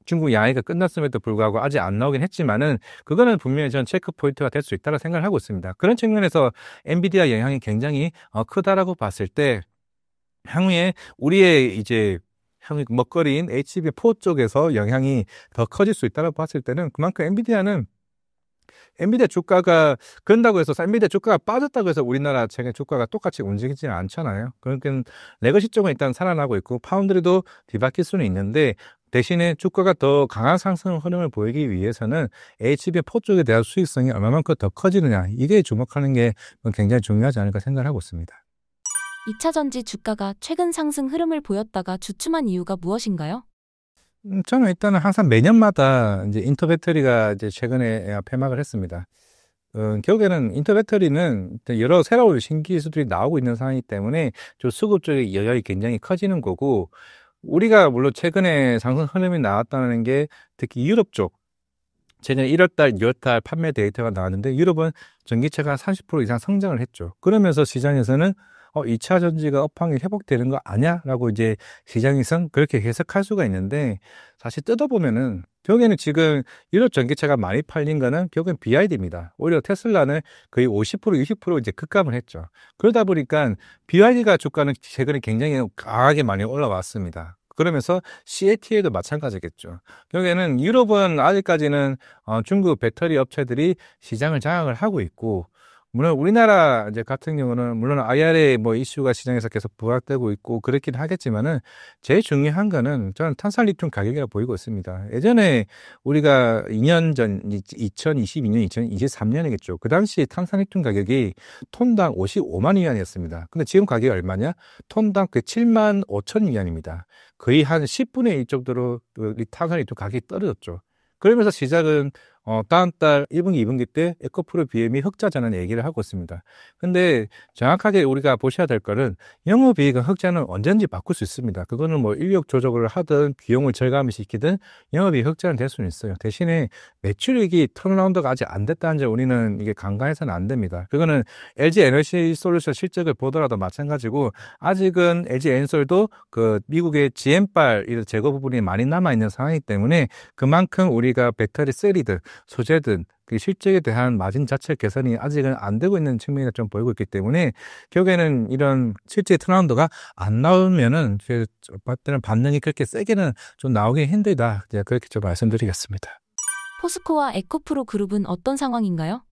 중국 양해가 끝났음에도 불구하고 아직 안 나오긴 했지만은 그거는 분명히 전 체크 포인트가 될 수 있다고 생각을 하고 있습니다. 그런 측면에서 엔비디아 영향이 굉장히 크다라고 봤을 때 향후에 우리의 이제 향후 먹거리인 HBM4 쪽에서 영향이 더 커질 수 있다고 봤을 때는 그만큼 엔비디아 주가가 그런다고 해서 엔비디아 주가가 빠졌다고 해서 우리나라 최근 주가가 똑같이 움직이지는 않잖아요. 그러니까 레거시 쪽은 일단 살아나고 있고 파운드리도 뒤바뀔 수는 있는데 대신에 주가가 더 강한 상승 흐름을 보이기 위해서는 HBM4 쪽에 대한 수익성이 얼마만큼 더 커지느냐 이게 주목하는 게 굉장히 중요하지 않을까 생각을 하고 있습니다. 2차전지 주가가 최근 상승 흐름을 보였다가 주춤한 이유가 무엇인가요? 저는 일단은 항상 매년마다 이제 인터 배터리가 이제 최근에 폐막을 했습니다. 결국에는 인터 배터리는 여러 새로운 신기술들이 나오고 있는 상황이기 때문에 좀 수급 쪽의 여력이 굉장히 커지는 거고, 우리가 물론 최근에 상승 흐름이 나왔다는 게 특히 유럽 쪽, 최근에 1월달, 2월달 판매 데이터가 나왔는데 유럽은 전기차가 30% 이상 성장을 했죠. 그러면서 시장에서는 2차 전지가 업황이 회복되는 거 아니야? 라고 이제 시장에선 그렇게 해석할 수가 있는데 사실 뜯어보면은 결국에는 지금 유럽 전기차가 많이 팔린 거는 결국엔 BYD입니다. 오히려 테슬라는 거의 50%, 60% 이제 급감을 했죠. 그러다 보니까 BYD가 주가는 최근에 굉장히 강하게 많이 올라왔습니다. 그러면서 CATL도 마찬가지겠죠. 결국에는 유럽은 아직까지는 중국 배터리 업체들이 시장을 장악을 하고 있고 물론 우리나라 이제 같은 경우는 물론 IRA 뭐 이슈가 시장에서 계속 부각되고 있고 그렇긴 하겠지만은 제일 중요한 거는 저는 탄산리튬 가격이라 보이고 있습니다. 예전에 우리가 2년 전 2022년, 2023년이겠죠. 그 당시 탄산리튬 가격이 톤당 55만 위안이었습니다. 근데 지금 가격이 얼마냐? 톤당 그 7만 5천 위안입니다. 거의 한 10분의 1 정도로 이 탄산리튬 가격이 떨어졌죠. 그러면서 시작은 다음 달 1분기, 2분기 때 에코프로 BM이 흑자라는 얘기를 하고 있습니다. 근데 정확하게 우리가 보셔야 될 거는 영업이익은 흑자는 언제든지 바꿀 수 있습니다. 그거는 뭐 인력 조정을 하든 비용을 절감을 시키든 영업이익 흑자는 될 수는 있어요. 대신에 매출액이 턴어라운드가 아직 안 됐다는 점 우리는 이게 간과해서는 안 됩니다. 그거는 LG 에너지 솔루션 실적을 보더라도 마찬가지고 아직은 LG 엔솔도 그 미국의 GM발 재고 부분이 많이 남아있는 상황이기 때문에 그만큼 우리가 배터리 셀이든 소재든 그 실적에 대한 마진 자체 개선이 아직은 안 되고 있는 측면이 좀 보이고 있기 때문에 결국에는 이런 실제 턴어라운드가 안 나오면은 제가 봤을 때는 반응이 그렇게 세게는 좀 나오기 힘들다. 이제 그렇게 좀 말씀드리겠습니다. 포스코와 에코프로 그룹은 어떤 상황인가요?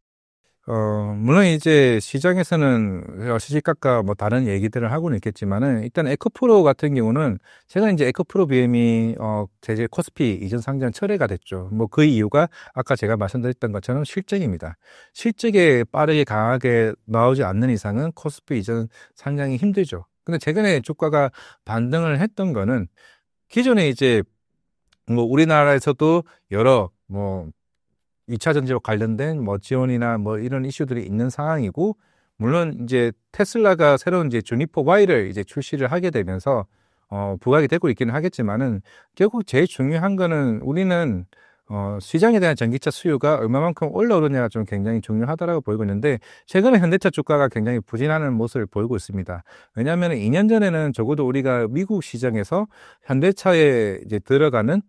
물론 이제 시장에서는 시시각각 뭐 다른 얘기들을 하고는 있겠지만은 일단 에코프로 같은 경우는 최근 이제 에코프로 BM이 제재 코스피 이전 상장 철회가 됐죠. 뭐 그 이유가 아까 제가 말씀드렸던 것처럼 실적입니다. 실적에 빠르게 강하게 나오지 않는 이상은 코스피 이전 상장이 힘들죠. 근데 최근에 주가가 반등을 했던 거는 기존에 이제 뭐 우리나라에서도 여러 뭐 2차 전지와 관련된 뭐 지원이나 뭐 이런 이슈들이 있는 상황이고, 물론 이제 테슬라가 새로운 이제 주니퍼 Y를 이제 출시를 하게 되면서 부각이 되고 있기는 하겠지만은 결국 제일 중요한 거는 우리는 시장에 대한 전기차 수요가 얼마만큼 올라오느냐가 좀 굉장히 중요하다라고 보이고 있는데, 최근에 현대차 주가가 굉장히 부진하는 모습을 보이고 있습니다. 왜냐하면 2년 전에는 적어도 우리가 미국 시장에서 현대차에 이제 들어가는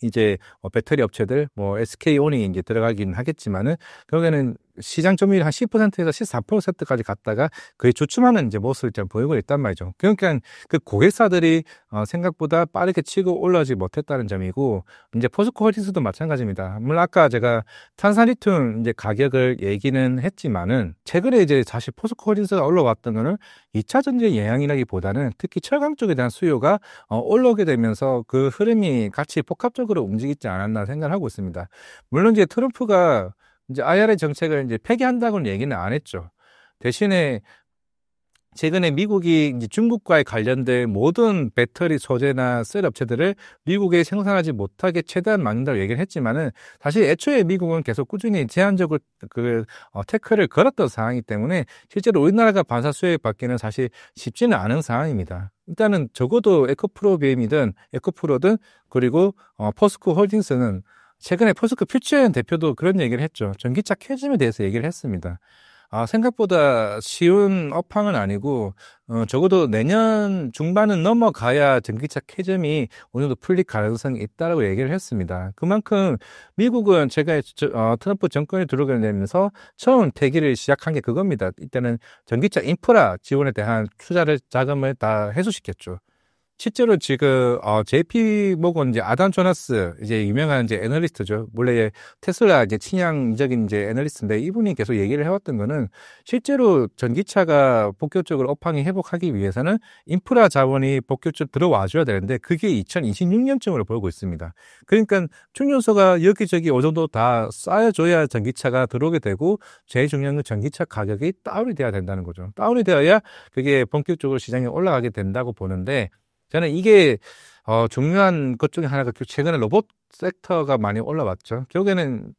이제 배터리 업체들 뭐 SK온이 이제 들어가긴 하겠지만은 결국에는 시장 점유율 한 10%에서 14%까지 갔다가 거의 주춤하는 이제 모습을 좀 보이고 있단 말이죠. 그러니까 그 고객사들이 생각보다 빠르게 치고 올라오지 못했다는 점이고, 이제 포스코 홀딩스도 마찬가지입니다. 물론 아까 제가 탄산리튬 이제 가격을 얘기는 했지만은 최근에 이제 사실 포스코 홀딩스가 올라왔던 거는 2차 전지의 영향이라기보다는 특히 철강 쪽에 대한 수요가 올라오게 되면서 그 흐름이 같이 복합적으로 움직이지 않았나 생각을 하고 있습니다. 물론 이제 트럼프가 이제 IRA 정책을 이제 폐기한다고는 얘기는 안 했죠. 대신에 최근에 미국이 이제 중국과의 관련된 모든 배터리 소재나 셀 업체들을 미국에 생산하지 못하게 최대한 막는다고 얘기를 했지만은 사실 애초에 미국은 계속 꾸준히 제한적으로 태클을 걸었던 상황이기 때문에 실제로 우리나라가 반사 수혜를 받기는 사실 쉽지는 않은 상황입니다. 일단은 적어도 에코프로 BM이든 에코프로든 그리고 포스코 홀딩스는 최근에 포스코 퓨처엔 대표도 그런 얘기를 했죠. 전기차 캐즘에 대해서 얘기를 했습니다. 생각보다 쉬운 업황은 아니고, 적어도 내년 중반은 넘어가야 전기차 캐즘이 어느 정도 풀릴 가능성이 있다라고 얘기를 했습니다. 그만큼 미국은 제가 트럼프 정권이 들어오면서 처음 대기를 시작한 게 그겁니다. 이때는 전기차 인프라 지원에 대한 자금을 다 해소시켰죠. 실제로 지금 JP 모건 이제 아담 조나스 이제 유명한 이제 애널리스트죠. 원래 테슬라 이제 친양적인 이제 애널리스트인데, 이분이 계속 얘기를 해왔던 거는 실제로 전기차가 본격적으로 업황이 회복하기 위해서는 인프라 자원이 본격적으로 들어와줘야 되는데 그게 2026년쯤으로 보고 있습니다. 그러니까 충전소가 여기저기 어느 정도 다 쌓여줘야 전기차가 들어오게 되고, 제일 중요한 건 전기차 가격이 다운이 돼야 된다는 거죠. 다운이 되어야 그게 본격적으로 시장에 올라가게 된다고 보는데, 저는 이게 중요한 것 중에 하나가 최근에 로봇 섹터가 많이 올라왔죠. 결국에는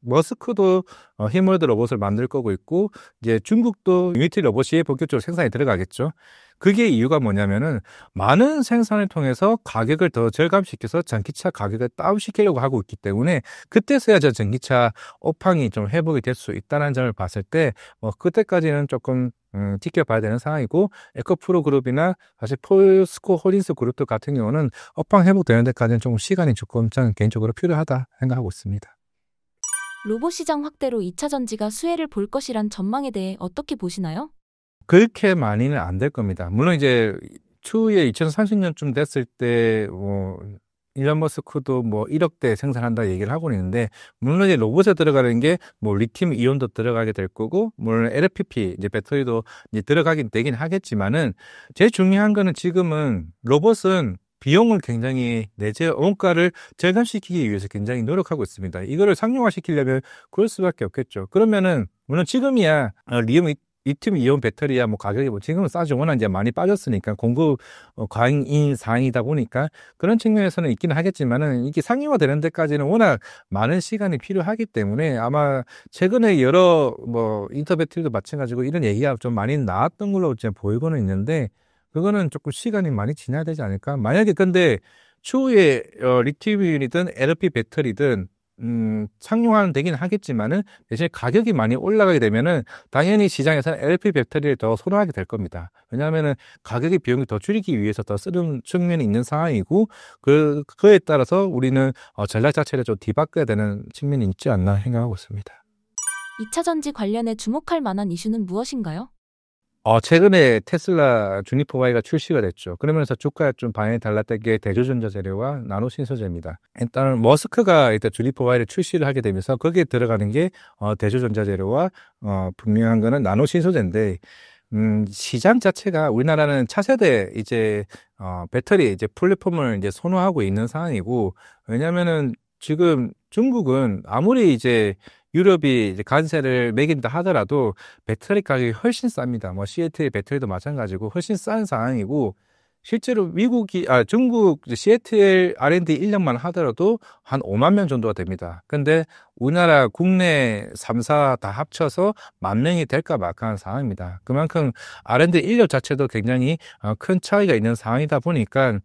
머스크도 히몰드 로봇을 만들 거고 있고, 이제 중국도 유니티 로봇이 본격적으로 생산에 들어가겠죠. 그게 이유가 뭐냐면은 많은 생산을 통해서 가격을 더 절감시켜서 전기차 가격을 다운시키려고 하고 있기 때문에, 그때서야 저 전기차 업황이 좀 회복이 될 수 있다는 점을 봤을 때 그때까지는 조금 지켜봐야 되는 상황이고, 에코프로 그룹이나 사실 포스코 홀딩스 그룹도 같은 경우는 업황 회복되는 데까지는 좀 시간이 조금 저는 개인적으로 필요하다 생각하고 있습니다. 로봇 시장 확대로 2차 전지가 수혜를 볼 것이란 전망에 대해 어떻게 보시나요? 그렇게 많이는 안 될 겁니다. 물론 이제 추후에 2030년쯤 됐을 때 일론 머스크도 뭐 1억대 생산한다 얘기를 하고 있는데, 물론 이제 로봇에 들어가는 게 뭐 리튬 이온도 들어가게 될 거고, 물론 LFP 이제 배터리도 이제 들어가긴 되긴 하겠지만은, 제일 중요한 거는 지금은 로봇은 비용을 굉장히 내재 원가를 절감시키기 위해서 굉장히 노력하고 있습니다. 이거를 상용화시키려면 그럴 수밖에 없겠죠. 그러면은 물론 지금이야 리튬 이온 배터리야 뭐 가격이 뭐 지금은 싸죠. 워낙 이제 많이 빠졌으니까 공급 과잉인 상황이다 보니까 그런 측면에서는 있기는 하겠지만은, 이게 상용화 되는 데까지는 워낙 많은 시간이 필요하기 때문에 아마 최근에 여러 뭐 인터배터리도 마찬가지고 이런 얘기가 좀 많이 나왔던 걸로 이제 보이고는 있는데, 그거는 조금 시간이 많이 지나야 되지 않을까? 만약에 근데 추후에 리튬이든 LFP 배터리든 상용화는 되긴 하겠지만은, 대신 가격이 많이 올라가게 되면은 당연히 시장에서는 LFP 배터리를 더 선호하게 될 겁니다. 왜냐하면은 가격의 비용을 더 줄이기 위해서 더 쓰는 측면이 있는 상황이고, 그에 따라서 우리는 전략 자체를 좀 뒤바꿔야 되는 측면이 있지 않나 생각하고 있습니다. 2차 전지 관련해 주목할 만한 이슈는 무엇인가요? 최근에 테슬라 주니퍼 Y가 출시가 됐죠. 그러면서 주가에 좀 방향이 달랐던 게 대조전자 재료와 나노 신소재입니다. 일단 머스크가 일단 주니퍼 Y를 출시를 하게 되면서 거기에 들어가는 게 대조전자 재료와 분명한 거는 나노 신소재인데, 시장 자체가 우리나라는 차세대 이제 배터리 이제 플랫폼을 이제 선호하고 있는 상황이고, 왜냐면은 지금 중국은 아무리 이제 유럽이 이제 관세를 매긴다 하더라도 배터리 가격이 훨씬 쌉니다. 뭐 CATL 배터리도 마찬가지고 훨씬 싼 상황이고, 실제로 중국 CATL R&D 인력만 하더라도 한 5만 명 정도가 됩니다. 근데 우리나라 국내 3사 다 합쳐서 10,000명이 될까 말까한 상황입니다. 그만큼 R&D 인력 자체도 굉장히 큰 차이가 있는 상황이다 보니까,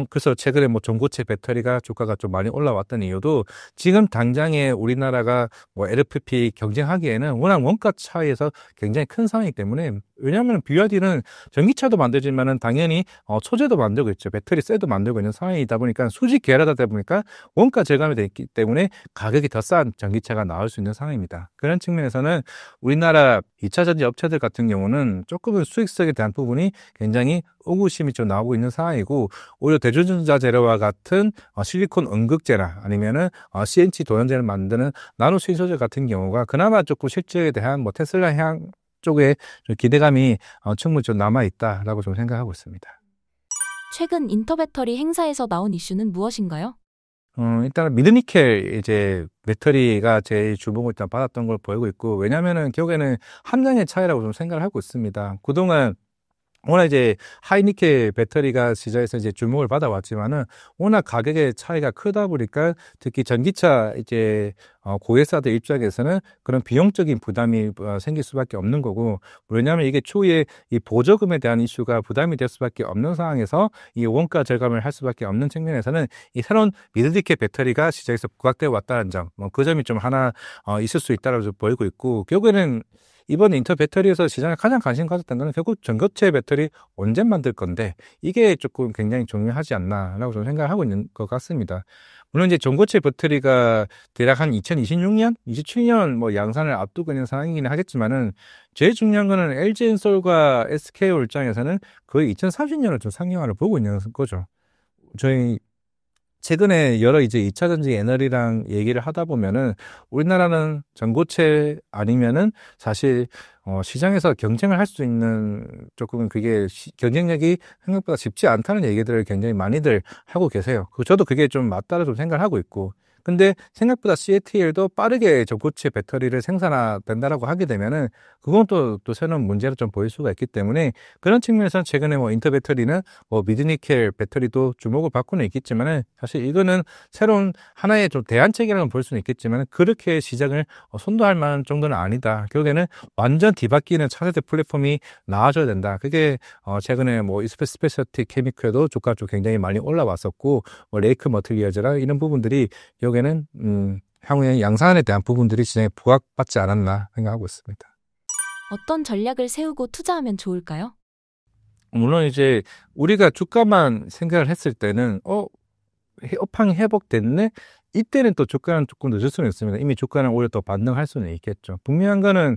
그래서 최근에 뭐 전고체 배터리가 주가가 좀 많이 올라왔던 이유도, 지금 당장에 우리나라가 뭐 LFP 경쟁하기에는 워낙 원가 차이에서 굉장히 큰 상황이기 때문에, 왜냐하면 BYD는 전기차도 만들지만은 당연히 소재도 만들고 있죠. 배터리 셀도 만들고 있는 상황이다 보니까, 수직 계열하다 보니까 원가 절감이 되기 때문에 가격이 더 싼 전기차가 나올 수 있는 상황입니다. 그런 측면에서는 우리나라 2차 전지 업체들 같은 경우는 조금은 수익성에 대한 부분이 굉장히 의구심이 좀 나오고 있는 상황이고, 오히려 대조전자 재료와 같은 실리콘 음극재나 아니면은 CNC 도형재를 만드는 나노 신소재 같은 경우가 그나마 조금 실적에 대한 뭐 테슬라 향 쪽에 좀 기대감이 충분히 좀 남아있다라고 좀 생각하고 있습니다. 최근 인터배터리 행사에서 나온 이슈는 무엇인가요? 일단은 미드니켈 이제 배터리가 제일 주목을 일단 받았던 걸 보이고 있고, 왜냐면은 결국에는 함량의 차이라고 좀 생각을 하고 있습니다. 그동안 워낙 이제 하이니켈 배터리가 시장에서 이제 주목을 받아왔지만은, 워낙 가격의 차이가 크다 보니까 특히 전기차 이제 고객사들 입장에서는 그런 비용적인 부담이 생길 수밖에 없는 거고, 왜냐하면 이게 추후에 이 보조금에 대한 이슈가 부담이 될 수밖에 없는 상황에서 이 원가 절감을 할 수밖에 없는 측면에서는 이 새로운 미드니켈 배터리가 시장에서 부각되어 왔다는 점, 그 점이 좀 하나 있을 수 있다라고 좀 보이고 있고, 결국에는 이번 인터 배터리에서 시장에 가장 관심 가졌던 거는 결국 전고체 배터리 언제 만들 건데, 이게 조금 굉장히 중요하지 않나라고 저는 생각을 하고 있는 것 같습니다. 물론 이제 전고체 배터리가 대략 한 2026년, 27년 뭐 양산을 앞두고 있는 상황이긴 하겠지만은, 제일 중요한 거는 LG엔솔과 SKO 입장에서는 거의 2030년을 좀 상용화를 보고 있는 거죠. 저희 최근에 여러 이제 2차 전지 애널이랑 얘기를 하다 보면은, 우리나라는 전고체 아니면은 사실 시장에서 경쟁을 할 수 있는, 조금 그게 경쟁력이 생각보다 쉽지 않다는 얘기들을 굉장히 많이들 하고 계세요. 저도 그게 좀 맞다고 좀 생각을 하고 있고, 근데 생각보다 CATL도 빠르게 전고체 배터리를 생산된다라고 하게 되면은, 그건 또 새로운 문제로 좀 보일 수가 있기 때문에, 그런 측면에서는 최근에 뭐 인터 배터리는 뭐 미드니켈 배터리도 주목을 받고는 있겠지만은, 사실 이거는 새로운 하나의 좀 대안책이라고 볼 수는 있겠지만, 그렇게 시장을 선도할 만한 정도는 아니다. 결국에는 완전 뒤바뀌는 차세대 플랫폼이 나와줘야 된다. 그게 최근에 뭐 스페셜티 케미컬도 주가 쪽 굉장히 많이 올라왔었고, 뭐 레이크 머티리얼즈라 이런 부분들이 여기에는 향후에 양산에 대한 부분들이 시장에 부각받지 않았나 생각하고 있습니다. 어떤 전략을 세우고 투자하면 좋을까요? 물론 이제 우리가 주가만 생각을 했을 때는 업황이 회복됐네? 이때는 또 주가는 조금 늦을 수는 있습니다. 이미 주가는 오히려 더 반등할 수는 있겠죠. 분명한 거는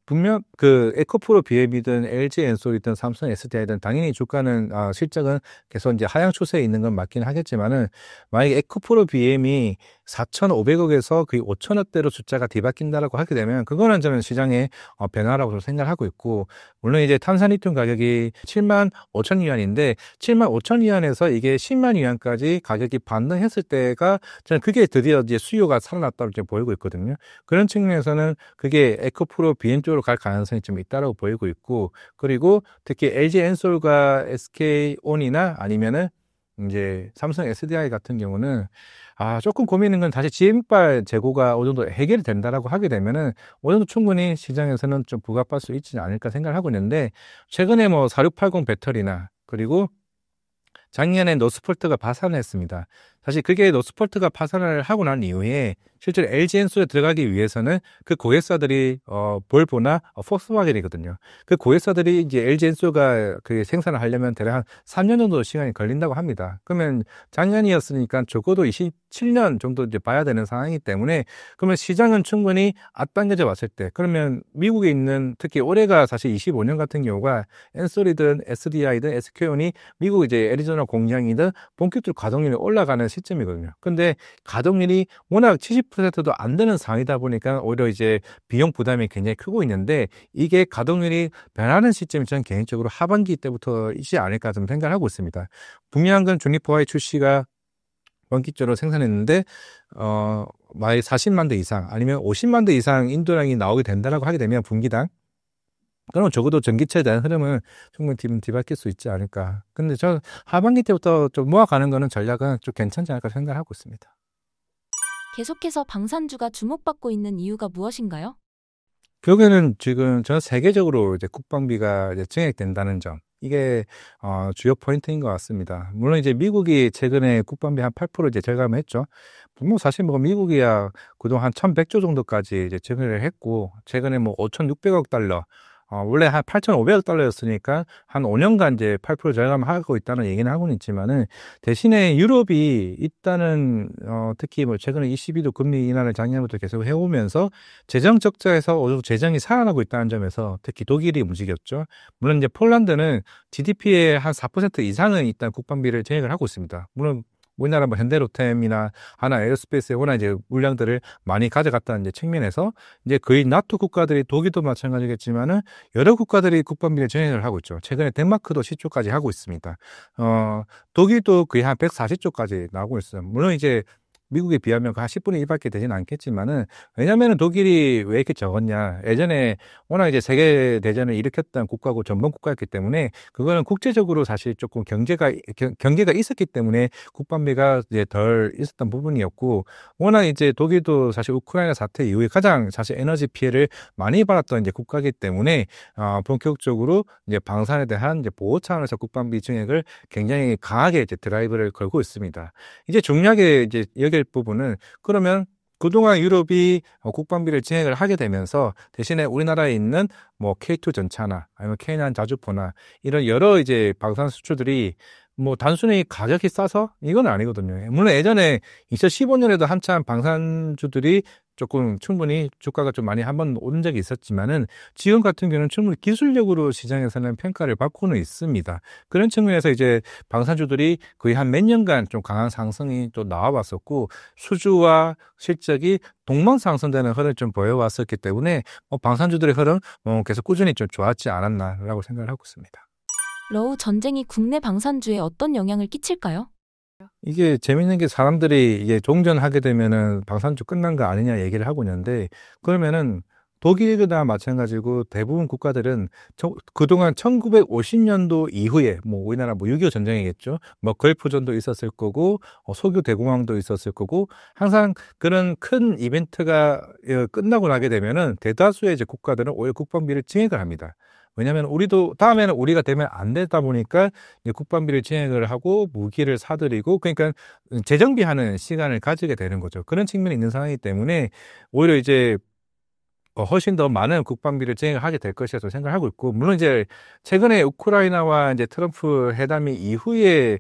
분명 그 에코프로 BM이든 LG 엔솔이든 삼성 SDI든 당연히 주가는 실적은 계속 이제 하향 추세에 있는 건 맞긴 하겠지만은 만약에 에코프로 BM이 4,500억에서 거의 5천억대로 숫자가 뒤바뀐다라고 하게 되면 그거는 저는 시장의 변화라고 생각하고 있고 물론 이제 탄산리튬 가격이 7만 5천 위안인데 7만 5천 위안에서 이게 10만 위안까지 가격이 반등했을 때가 저는 그게 드디어 이제 수요가 살아났다고 이제 보이고 있거든요. 그런 측면에서는 그게 에코프로 BM 쪽으로 갈 가능성이 좀 있다라고 보이고 있고 그리고 특히 LG 엔솔과 SK온이나 아니면은 이제 삼성 SDI 같은 경우는 조금 고민인 건 다시 지엠발 재고가 어느 정도 해결이 된다라고 하게 되면은 어느 정도 충분히 시장에서는 좀 부각받을 수 있지 않을까 생각을 하고 있는데 최근에 뭐 4680 배터리나 그리고 작년에 노스폴트가 파산을 했습니다. 사실 그게 노스폴트가 파산을 하고 난 이후에 실제로 LG 엔솔에 들어가기 위해서는 그 고객사들이 볼보나 폭스바겐이거든요. 그 고객사들이 이제 LG 엔솔가 그 생산을 하려면 대략 한 3년 정도 시간이 걸린다고 합니다. 그러면 작년이었으니까 적어도 27년 정도 이제 봐야 되는 상황이기 때문에 그러면 시장은 충분히 앞당겨져 왔을 때 그러면 미국에 있는 특히 올해가 사실 25년 같은 경우가 엔솔이든 SDI든 SK온이 미국 이제 애리조나 공장이든 본격적으로 가동률이 올라가는 시점이거든요. 근데 가동률이 워낙 70%도 안 되는 상황이다 보니까 오히려 이제 비용 부담이 굉장히 크고 있는데 이게 가동률이 변하는 시점이 저는 개인적으로 하반기 때부터이지 않을까 좀 생각을 하고 있습니다. 분명한 건 주니퍼와의 출시가 원기적으로 생산했는데 만약 40만 대 이상 아니면 50만 대 이상 인도량이 나오게 된다라고 하게 되면 분기당 그럼 적어도 전기차에 대한 흐름은 충분히 뒤바뀔 수 있지 않을까. 근데 저 하반기 때부터 좀 모아가는 거는 전략은 좀 괜찮지 않을까 생각하고 있습니다. 계속해서 방산주가 주목받고 있는 이유가 무엇인가요? 결국에는 지금 전 세계적으로 이제 국방비가 이제 증액된다는 점. 이게 주요 포인트인 것 같습니다. 물론 이제 미국이 최근에 국방비 한 8% 이제 절감을 했죠. 뭐 사실 뭐 미국이야 그동안 한 1,100조 정도까지 이제 증액을 했고 최근에 뭐 5,600억 달러 원래 한 8,500억 달러였으니까 한 5년간 이제 8% 절감하고 있다는 얘기는 하고는 있지만은 대신에 유럽이 일단은 특히 뭐 최근에 ECB도 금리 인하를 작년부터 계속 해오면서 재정 적자에서 어느 정도 재정이 살아나고 있다는 점에서 특히 독일이 움직였죠. 물론 이제 폴란드는 GDP의 한 4% 이상은 일단 국방비를 증액을 하고 있습니다. 물론 우리나라 뭐 현대로템이나 하나 에어스페이스에 워낙 이제 물량들을 많이 가져갔다는 이제 측면에서 이제 거의 나토 국가들이 독일도 마찬가지겠지만은 여러 국가들이 국방비를 증액을 하고 있죠. 최근에 덴마크도 10조까지 하고 있습니다. 독일도 거의 한 140조까지 나오고 있어요. 물론 이제 미국에 비하면 한 10분의 1밖에 되지는 않겠지만은, 왜냐면은 독일이 왜 이렇게 적었냐. 예전에 워낙 이제 세계대전을 일으켰던 국가고 전범 국가였기 때문에, 그거는 국제적으로 사실 조금 경계가 있었기 때문에 국방비가 이제 덜 있었던 부분이었고, 워낙 이제 독일도 사실 우크라이나 사태 이후에 가장 사실 에너지 피해를 많이 받았던 이제 국가이기 때문에, 본격적으로 이제 방산에 대한 이제 보호 차원에서 국방비 증액을 굉장히 강하게 이제 드라이브를 걸고 있습니다. 이제 중요하게 이제 여길 부분은 그러면 그동안 유럽이 국방비를 증액을 하게 되면서 대신에 우리나라에 있는 뭐 K2 전차나 아니면 K9 자주포나 이런 여러 이제 방산 수출들이 뭐 단순히 가격이 싸서 이건 아니거든요. 물론 예전에 2015년에도 한참 방산주들이 조금 충분히 주가가 좀 많이 한번 오른 적이 있었지만은 지금 같은 경우는 충분히 기술력으로 시장에서는 평가를 받고는 있습니다. 그런 측면에서 이제 방산주들이 거의 한 몇 년간 좀 강한 상승이 또 나와왔었고 수주와 실적이 동방상승되는 흐름을 좀 보여왔었기 때문에 방산주들의 흐름 계속 꾸준히 좀 좋았지 않았나라고 생각을 하고 있습니다. 러우 전쟁이 국내 방산주에 어떤 영향을 끼칠까요? 이게 재밌는 게 사람들이 이게 종전하게 되면은 방산주 끝난 거 아니냐 얘기를 하고 있는데 그러면은 독일이나 마찬가지고 대부분 국가들은 그동안 1950년도 이후에 뭐 우리나라 뭐 6.25 전쟁이겠죠. 뭐 걸프전도 있었을 거고 소교 대공황도 있었을 거고 항상 그런 큰 이벤트가 끝나고 나게 되면은 대다수의 이제 국가들은 오히려 국방비를 증액을 합니다. 왜냐하면 우리도 다음에는 우리가 되면 안 되다 보니까 국방비를 증액을 하고 무기를 사들이고 그러니까 재정비하는 시간을 가지게 되는 거죠. 그런 측면이 있는 상황이기 때문에 오히려 이제 훨씬 더 많은 국방비를 증액하게 될 것이라고 생각하고 있고, 물론 이제 최근에 우크라이나와 이제 트럼프 회담이 이후에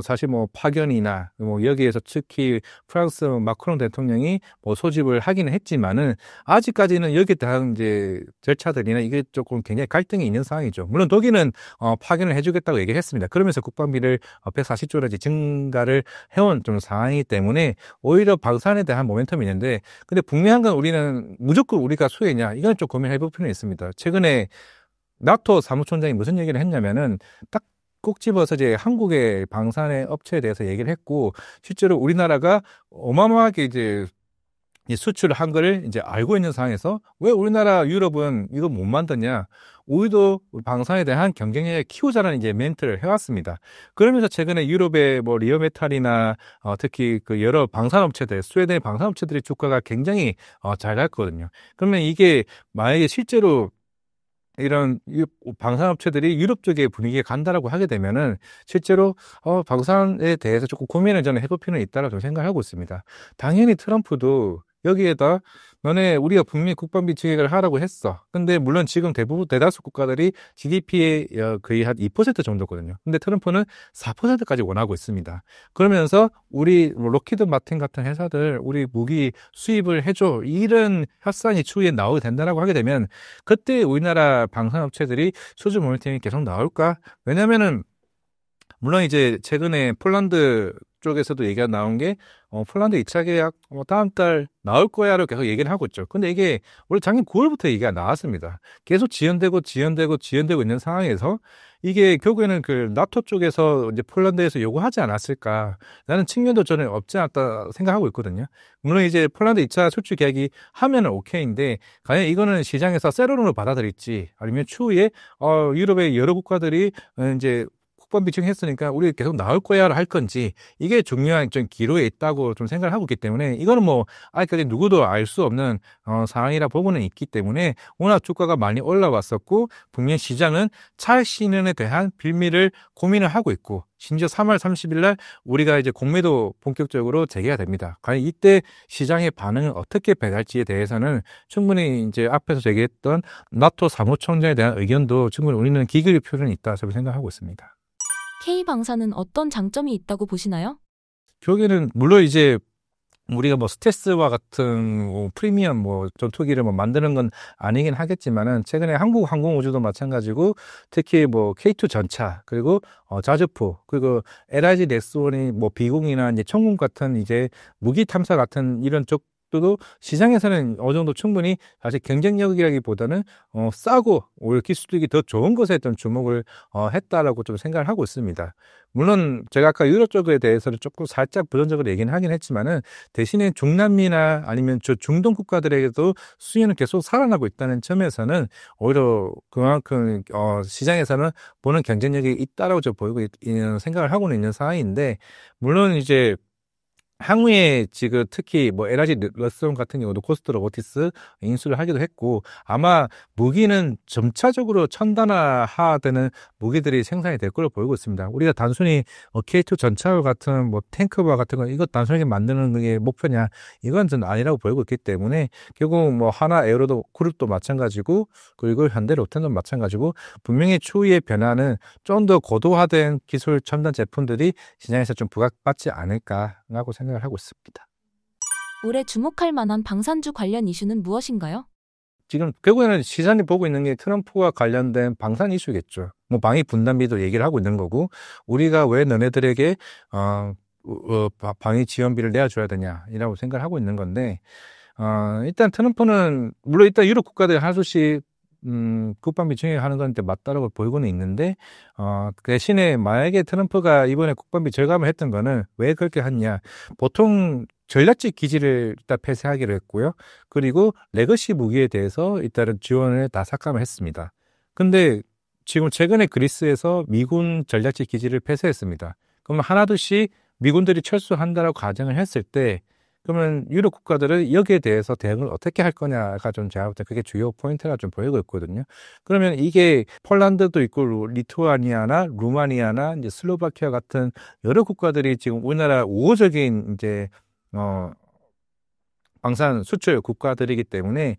사실 뭐 파견이나 뭐 여기에서 특히 프랑스 마크롱 대통령이 뭐 소집을 하기는 했지만은 아직까지는 여기에 대한 이제 절차들이나 이게 조금 굉장히 갈등이 있는 상황이죠. 물론 독일은 파견을 해주겠다고 얘기를 했습니다. 그러면서 국방비를 140조라지 증가를 해온 좀 상황이기 때문에 오히려 방산에 대한 모멘텀이 있는데, 근데 분명한 건 우리는 무조건 우리가 수혜냐, 이건 좀 고민해 볼 필요는 있습니다. 최근에 나토 사무총장이 무슨 얘기를 했냐면은 딱 꼭 집어서 이제 한국의 방산의 업체에 대해서 얘기를 했고, 실제로 우리나라가 어마어마하게 이제 이 수출을 한 거를 이제 알고 있는 상황에서 왜 우리나라 유럽은 이거 못 만드냐, 우리도 방산에 대한 경쟁력을 키우자라는 이제 멘트를 해왔습니다. 그러면서 최근에 유럽의 뭐 리오메탈이나 특히 그 여러 방산업체들, 스웨덴의 방산업체들의 주가가 굉장히 잘 났거든요. 그러면 이게 만약에 실제로 이런 방산업체들이 유럽 쪽의 분위기에 간다라고 하게 되면은 실제로 방산에 대해서 조금 고민을 저는 해볼 필요는 있다라고 생각하고 있습니다. 당연히 트럼프도 여기에다 너네 우리가 분명히 국방비 증액을 하라고 했어. 근데 물론 지금 대부분 대다수 국가들이 GDP의 거의 한 2% 정도거든요. 근데 트럼프는 4%까지 원하고 있습니다. 그러면서 우리 록히드 마틴 같은 회사들 우리 무기 수입을 해줘, 이런 협상이 추후에 나오게 된다라고 하게 되면 그때 우리나라 방산업체들이 수주 모니터링이 계속 나올까? 왜냐면은 물론 이제 최근에 폴란드 쪽에서도 얘기가 나온 게 폴란드 2차 계약 다음 달 나올 거야로 계속 얘기를 하고 있죠. 근데 이게 원래 작년 9월부터 얘기가 나왔습니다. 계속 지연되고 있는 상황에서 이게 결국에는 그 나토 쪽에서 이제 폴란드에서 요구하지 않았을까, 라는 측면도 저는 없지 않았다 생각하고 있거든요. 물론 이제 폴란드 2차 수출 계약이 하면은 오케이인데, 과연 이거는 시장에서 세론으로 받아들일지, 아니면 추후에 유럽의 여러 국가들이 이제 국방비 증했으니까 우리 계속 나올 거야 할 건지, 이게 중요한 좀 기로에 있다고 좀 생각을 하고 있기 때문에, 이거는 뭐 아직까지 누구도 알 수 없는 상황이라 보고는 있기 때문에 워낙 주가가 많이 올라왔었고, 분명히 시장은 차 신은에 대한 빌미를 고민을 하고 있고, 심지어 3월 30일 날 우리가 이제 공매도 본격적으로 재개가 됩니다. 과연 이때 시장의 반응을 어떻게 배갈지에 대해서는 충분히 이제 앞에서 제기했던 나토 사무총장에 대한 의견도 충분히 우리는 기다릴 필요는 있다, 저는 생각하고 있습니다. K방산은 어떤 장점이 있다고 보시나요? 결국에는 물론 이제 우리가 뭐 스텔스와 같은 뭐 프리미엄 뭐 전투기를 뭐 만드는 건 아니긴 하겠지만은, 최근에 한국 항공우주도 마찬가지고, 특히 뭐 K2 전차, 그리고 자주포, 그리고 LIG 넥스원이 뭐 비공이나 이제 천공 같은 이제 무기 탐사 같은 이런 쪽도 시장에서는 어느 정도 충분히 사실 경쟁력이라기보다는 싸고 오히려 기술력이 더 좋은 것에 좀 주목을 했다라고 좀 생각을 하고 있습니다. 물론 제가 아까 유럽 쪽에 대해서는 조금 살짝 부정적으로 얘기는 하긴 했지만은, 대신에 중남미나 아니면 저 중동 국가들에게도 수요는 계속 살아나고 있다는 점에서는 오히려 그만큼 시장에서는 보는 경쟁력이 있다라고 저 보이고 있는 생각을 하고는 있는 상황인데, 물론 이제 향후에 지금 특히 뭐 LIG 러스론 같은 경우도 고스트 로보티스 인수를 하기도 했고, 아마 무기는 점차적으로 첨단화되는 무기들이 생산이 될 걸로 보이고 있습니다. 우리가 단순히 K2 전차와 같은 뭐 탱크와 같은 거 이거 단순하게 만드는 게 목표냐, 이건 전 아니라고 보이고 있기 때문에, 결국 뭐 하나 에어로도 그룹도 마찬가지고, 그리고 현대 로텐도 마찬가지고, 분명히 추후의 변화는 좀 더 고도화된 기술 첨단 제품들이 시장에서 좀 부각받지 않을까라고 생각을 하고 있습니다. 올해 주목할 만한 방산주 관련 이슈는 무엇인가요? 지금 결국에는 시장이 보고 있는 게 트럼프와 관련된 방산 이슈겠죠. 뭐 방위 분담비도 얘기를 하고 있는 거고, 우리가 왜 너네들에게 방위 지원비를 내줘야 되냐라고 생각을 하고 있는 건데, 일단 트럼프는 물론 일단 유럽 국가들 하수씩 국방비 증액하는 건 맞다라고 보이고는 있는데, 대신에 만약에 트럼프가 이번에 국방비 절감을 했던 거는 왜 그렇게 했냐, 보통 전략적 기지를 일단 폐쇄하기로 했고요. 그리고 레거시 무기에 대해서 일단은 지원을 다 삭감을 했습니다. 근데 지금 최근에 그리스에서 미군 전략적 기지를 폐쇄했습니다. 그러면 하나둘씩 미군들이 철수한다라고 가정을 했을 때, 그러면 유럽 국가들은 여기에 대해서 대응을 어떻게 할 거냐가 좀 제가 볼 때 그게 주요 포인트가 좀 보이고 있거든요. 그러면 이게 폴란드도 있고 리투아니아나 루마니아나 이제 슬로바키아 같은 여러 국가들이 지금 우리나라 우호적인 이제 방산 수출 국가들이기 때문에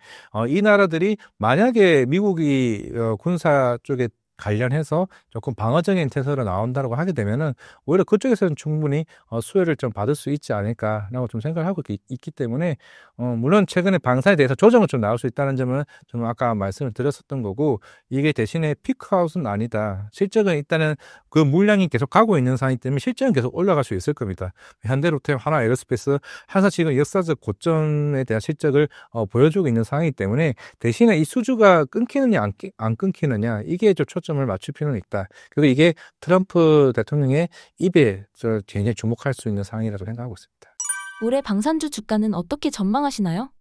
이 나라들이 만약에 미국이 군사 쪽에 관련해서 조금 방어적인 태세로 나온다고 하게 되면은 오히려 그쪽에서는 충분히 수혜를 좀 받을 수 있지 않을까라고 좀 생각을 하고 있기 때문에 물론 최근에 방산에 대해서 조정은 좀 나올 수 있다는 점은 좀 아까 말씀을 드렸었던 거고, 이게 대신에 피크아웃은 아니다. 실적은 일단은 그 물량이 계속 가고 있는 상황이기 때문에 실적은 계속 올라갈 수 있을 겁니다. 현대로템, 하나에어로스페이스 항상 지금 역사적 고점에 대한 실적을 보여주고 있는 상황이기 때문에 대신에 이 수주가 끊기느냐 안 끊기느냐, 이게 좀 초점을 맞출 필요는 있다. 그리고 이게 트럼프 대통령의 입에 굉장히 주목할 수 있는 상황이라고 생각하고 있습니다. 올해 방산주 주가는 어떻게 전망하시나요?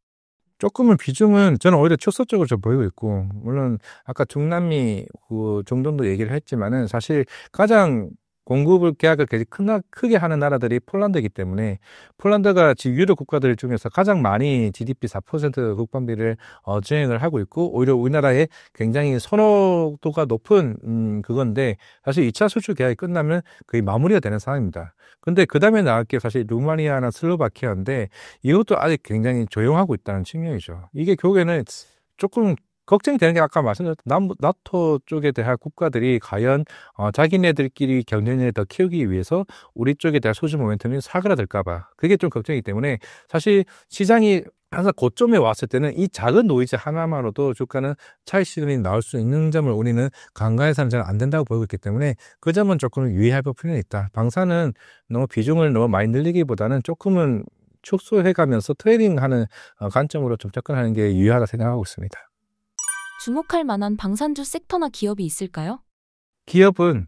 조금은 비중은 저는 오히려 축소적으로 좀 보이고 있고, 물론 아까 중남미 그 정도도 얘기를 했지만은 사실 가장 공급 계약을 크게 하는 나라들이 폴란드이기 때문에, 폴란드가 지금 유럽 국가들 중에서 가장 많이 GDP 4% 국방비를 증액을 하고 있고, 오히려 우리나라에 굉장히 선호도가 높은 그건데, 사실 2차 수출 계약이 끝나면 거의 마무리가 되는 상황입니다. 근데 그 다음에 나올 게 사실 루마니아나 슬로바키아인데, 이것도 아직 굉장히 조용하고 있다는 측면이죠. 이게 결국에는 조금 걱정이 되는 게, 아까 말씀드렸던 나토 쪽에 대한 국가들이 과연 자기네들끼리 경쟁력을 더 키우기 위해서 우리 쪽에 대한 수주 모멘텀이 사그라들까 봐, 그게 좀 걱정이기 때문에 사실 시장이 항상 고점에 왔을 때는 이 작은 노이즈 하나만으로도 주가는 차익 실현이 나올 수 있는 점을 우리는 간과해서는 잘 안 된다고 보고 있기 때문에 그 점은 조금 유의할 필요는 있다. 방사는 너무 비중을 너무 많이 늘리기보다는 조금은 축소해가면서 트레이딩하는 관점으로 좀 접근하는 게 유의하다 생각하고 있습니다. 주목할 만한 방산주 섹터나 기업이 있을까요? 기업은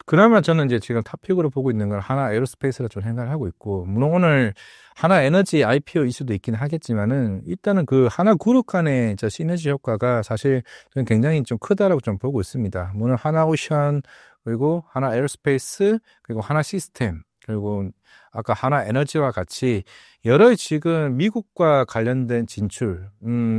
그나마 저는 이제 지금 탑픽으로 보고 있는 건 하나 에어로스페이스라 좀 생각을 하고 있고, 물론 오늘 하나 에너지 IPO 이슈도 있긴 하겠지만은 일단은 그 하나 그룹 간의 저 시너지 효과가 사실 저는 굉장히 좀 크다라고 좀 보고 있습니다. 물론 하나 오션, 그리고 하나 에어로스페이스, 그리고 하나 시스템, 그리고 아까 하나 에너지와 같이 여러 지금 미국과 관련된 진출,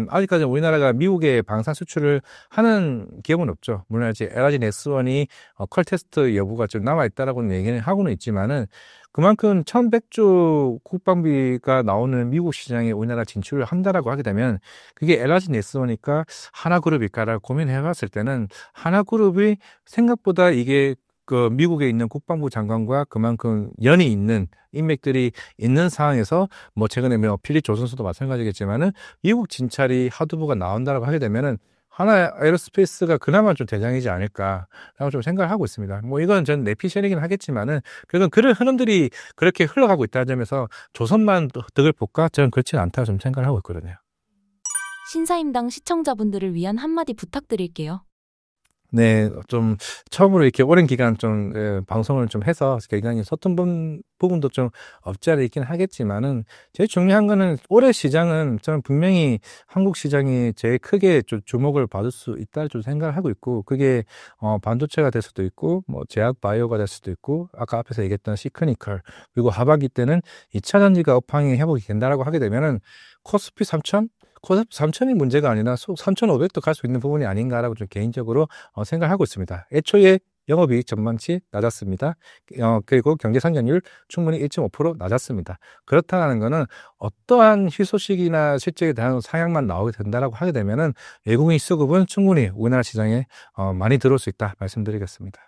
아직까지 우리나라가 미국에 방산 수출을 하는 기업은 없죠. 물론 이제 LG 네스원이 컬 테스트 여부가 좀 남아있다라고는 얘기는 하고는 있지만은, 그만큼 1100조 국방비가 나오는 미국 시장에 우리나라 진출을 한다라고 하게 되면 그게 LG 네스원이니까 하나그룹일까라고 고민해봤을 때는 하나그룹이 생각보다 이게 그 미국에 있는 국방부 장관과 그만큼 연이 있는 인맥들이 있는 상황에서, 뭐 최근에 필립 조선소도 마찬가지겠지만은 미국 진찰이 하두부가 나온다라고 하게 되면은 하나 에어로스페이스가 그나마 좀 대장이지 않을까라고 좀 생각을 하고 있습니다. 뭐 이건 전 내피셜이긴 하겠지만은 그건 그런 흐름들이 그렇게 흘러가고 있다는 점에서 조선만 득을 볼까? 저는 그렇지는 않다고 좀 생각을 하고 있거든요. 신사임당 시청자분들을 위한 한마디 부탁드릴게요. 네, 좀 처음으로 이렇게 오랜 기간 좀 방송을 좀 해서 굉장히 서툰 부분도 좀 없지 않아 있긴 하겠지만은, 제일 중요한 거는 올해 시장은 저는 분명히 한국 시장이 제일 크게 좀 주목을 받을 수 있다 좀 생각을 하고 있고, 그게 반도체가 될 수도 있고, 뭐 제약 바이오가 될 수도 있고, 아까 앞에서 얘기했던 시크니컬, 그리고 하반기 때는 2차 전지가 업황이 회복이 된다라고 하게 되면은 코스피 3000? 코스피 3000이 문제가 아니라 3500도 갈 수 있는 부분이 아닌가라고 좀 개인적으로 생각하고 있습니다. 애초에 영업이익 전망치 낮았습니다. 그리고 경제성장률 충분히 1.5% 낮았습니다. 그렇다는 것은 어떠한 희소식이나 실적에 대한 상향만 나오게 된다라고 하게 되면은 외국인 수급은 충분히 우리나라 시장에 많이 들어올 수 있다 말씀드리겠습니다.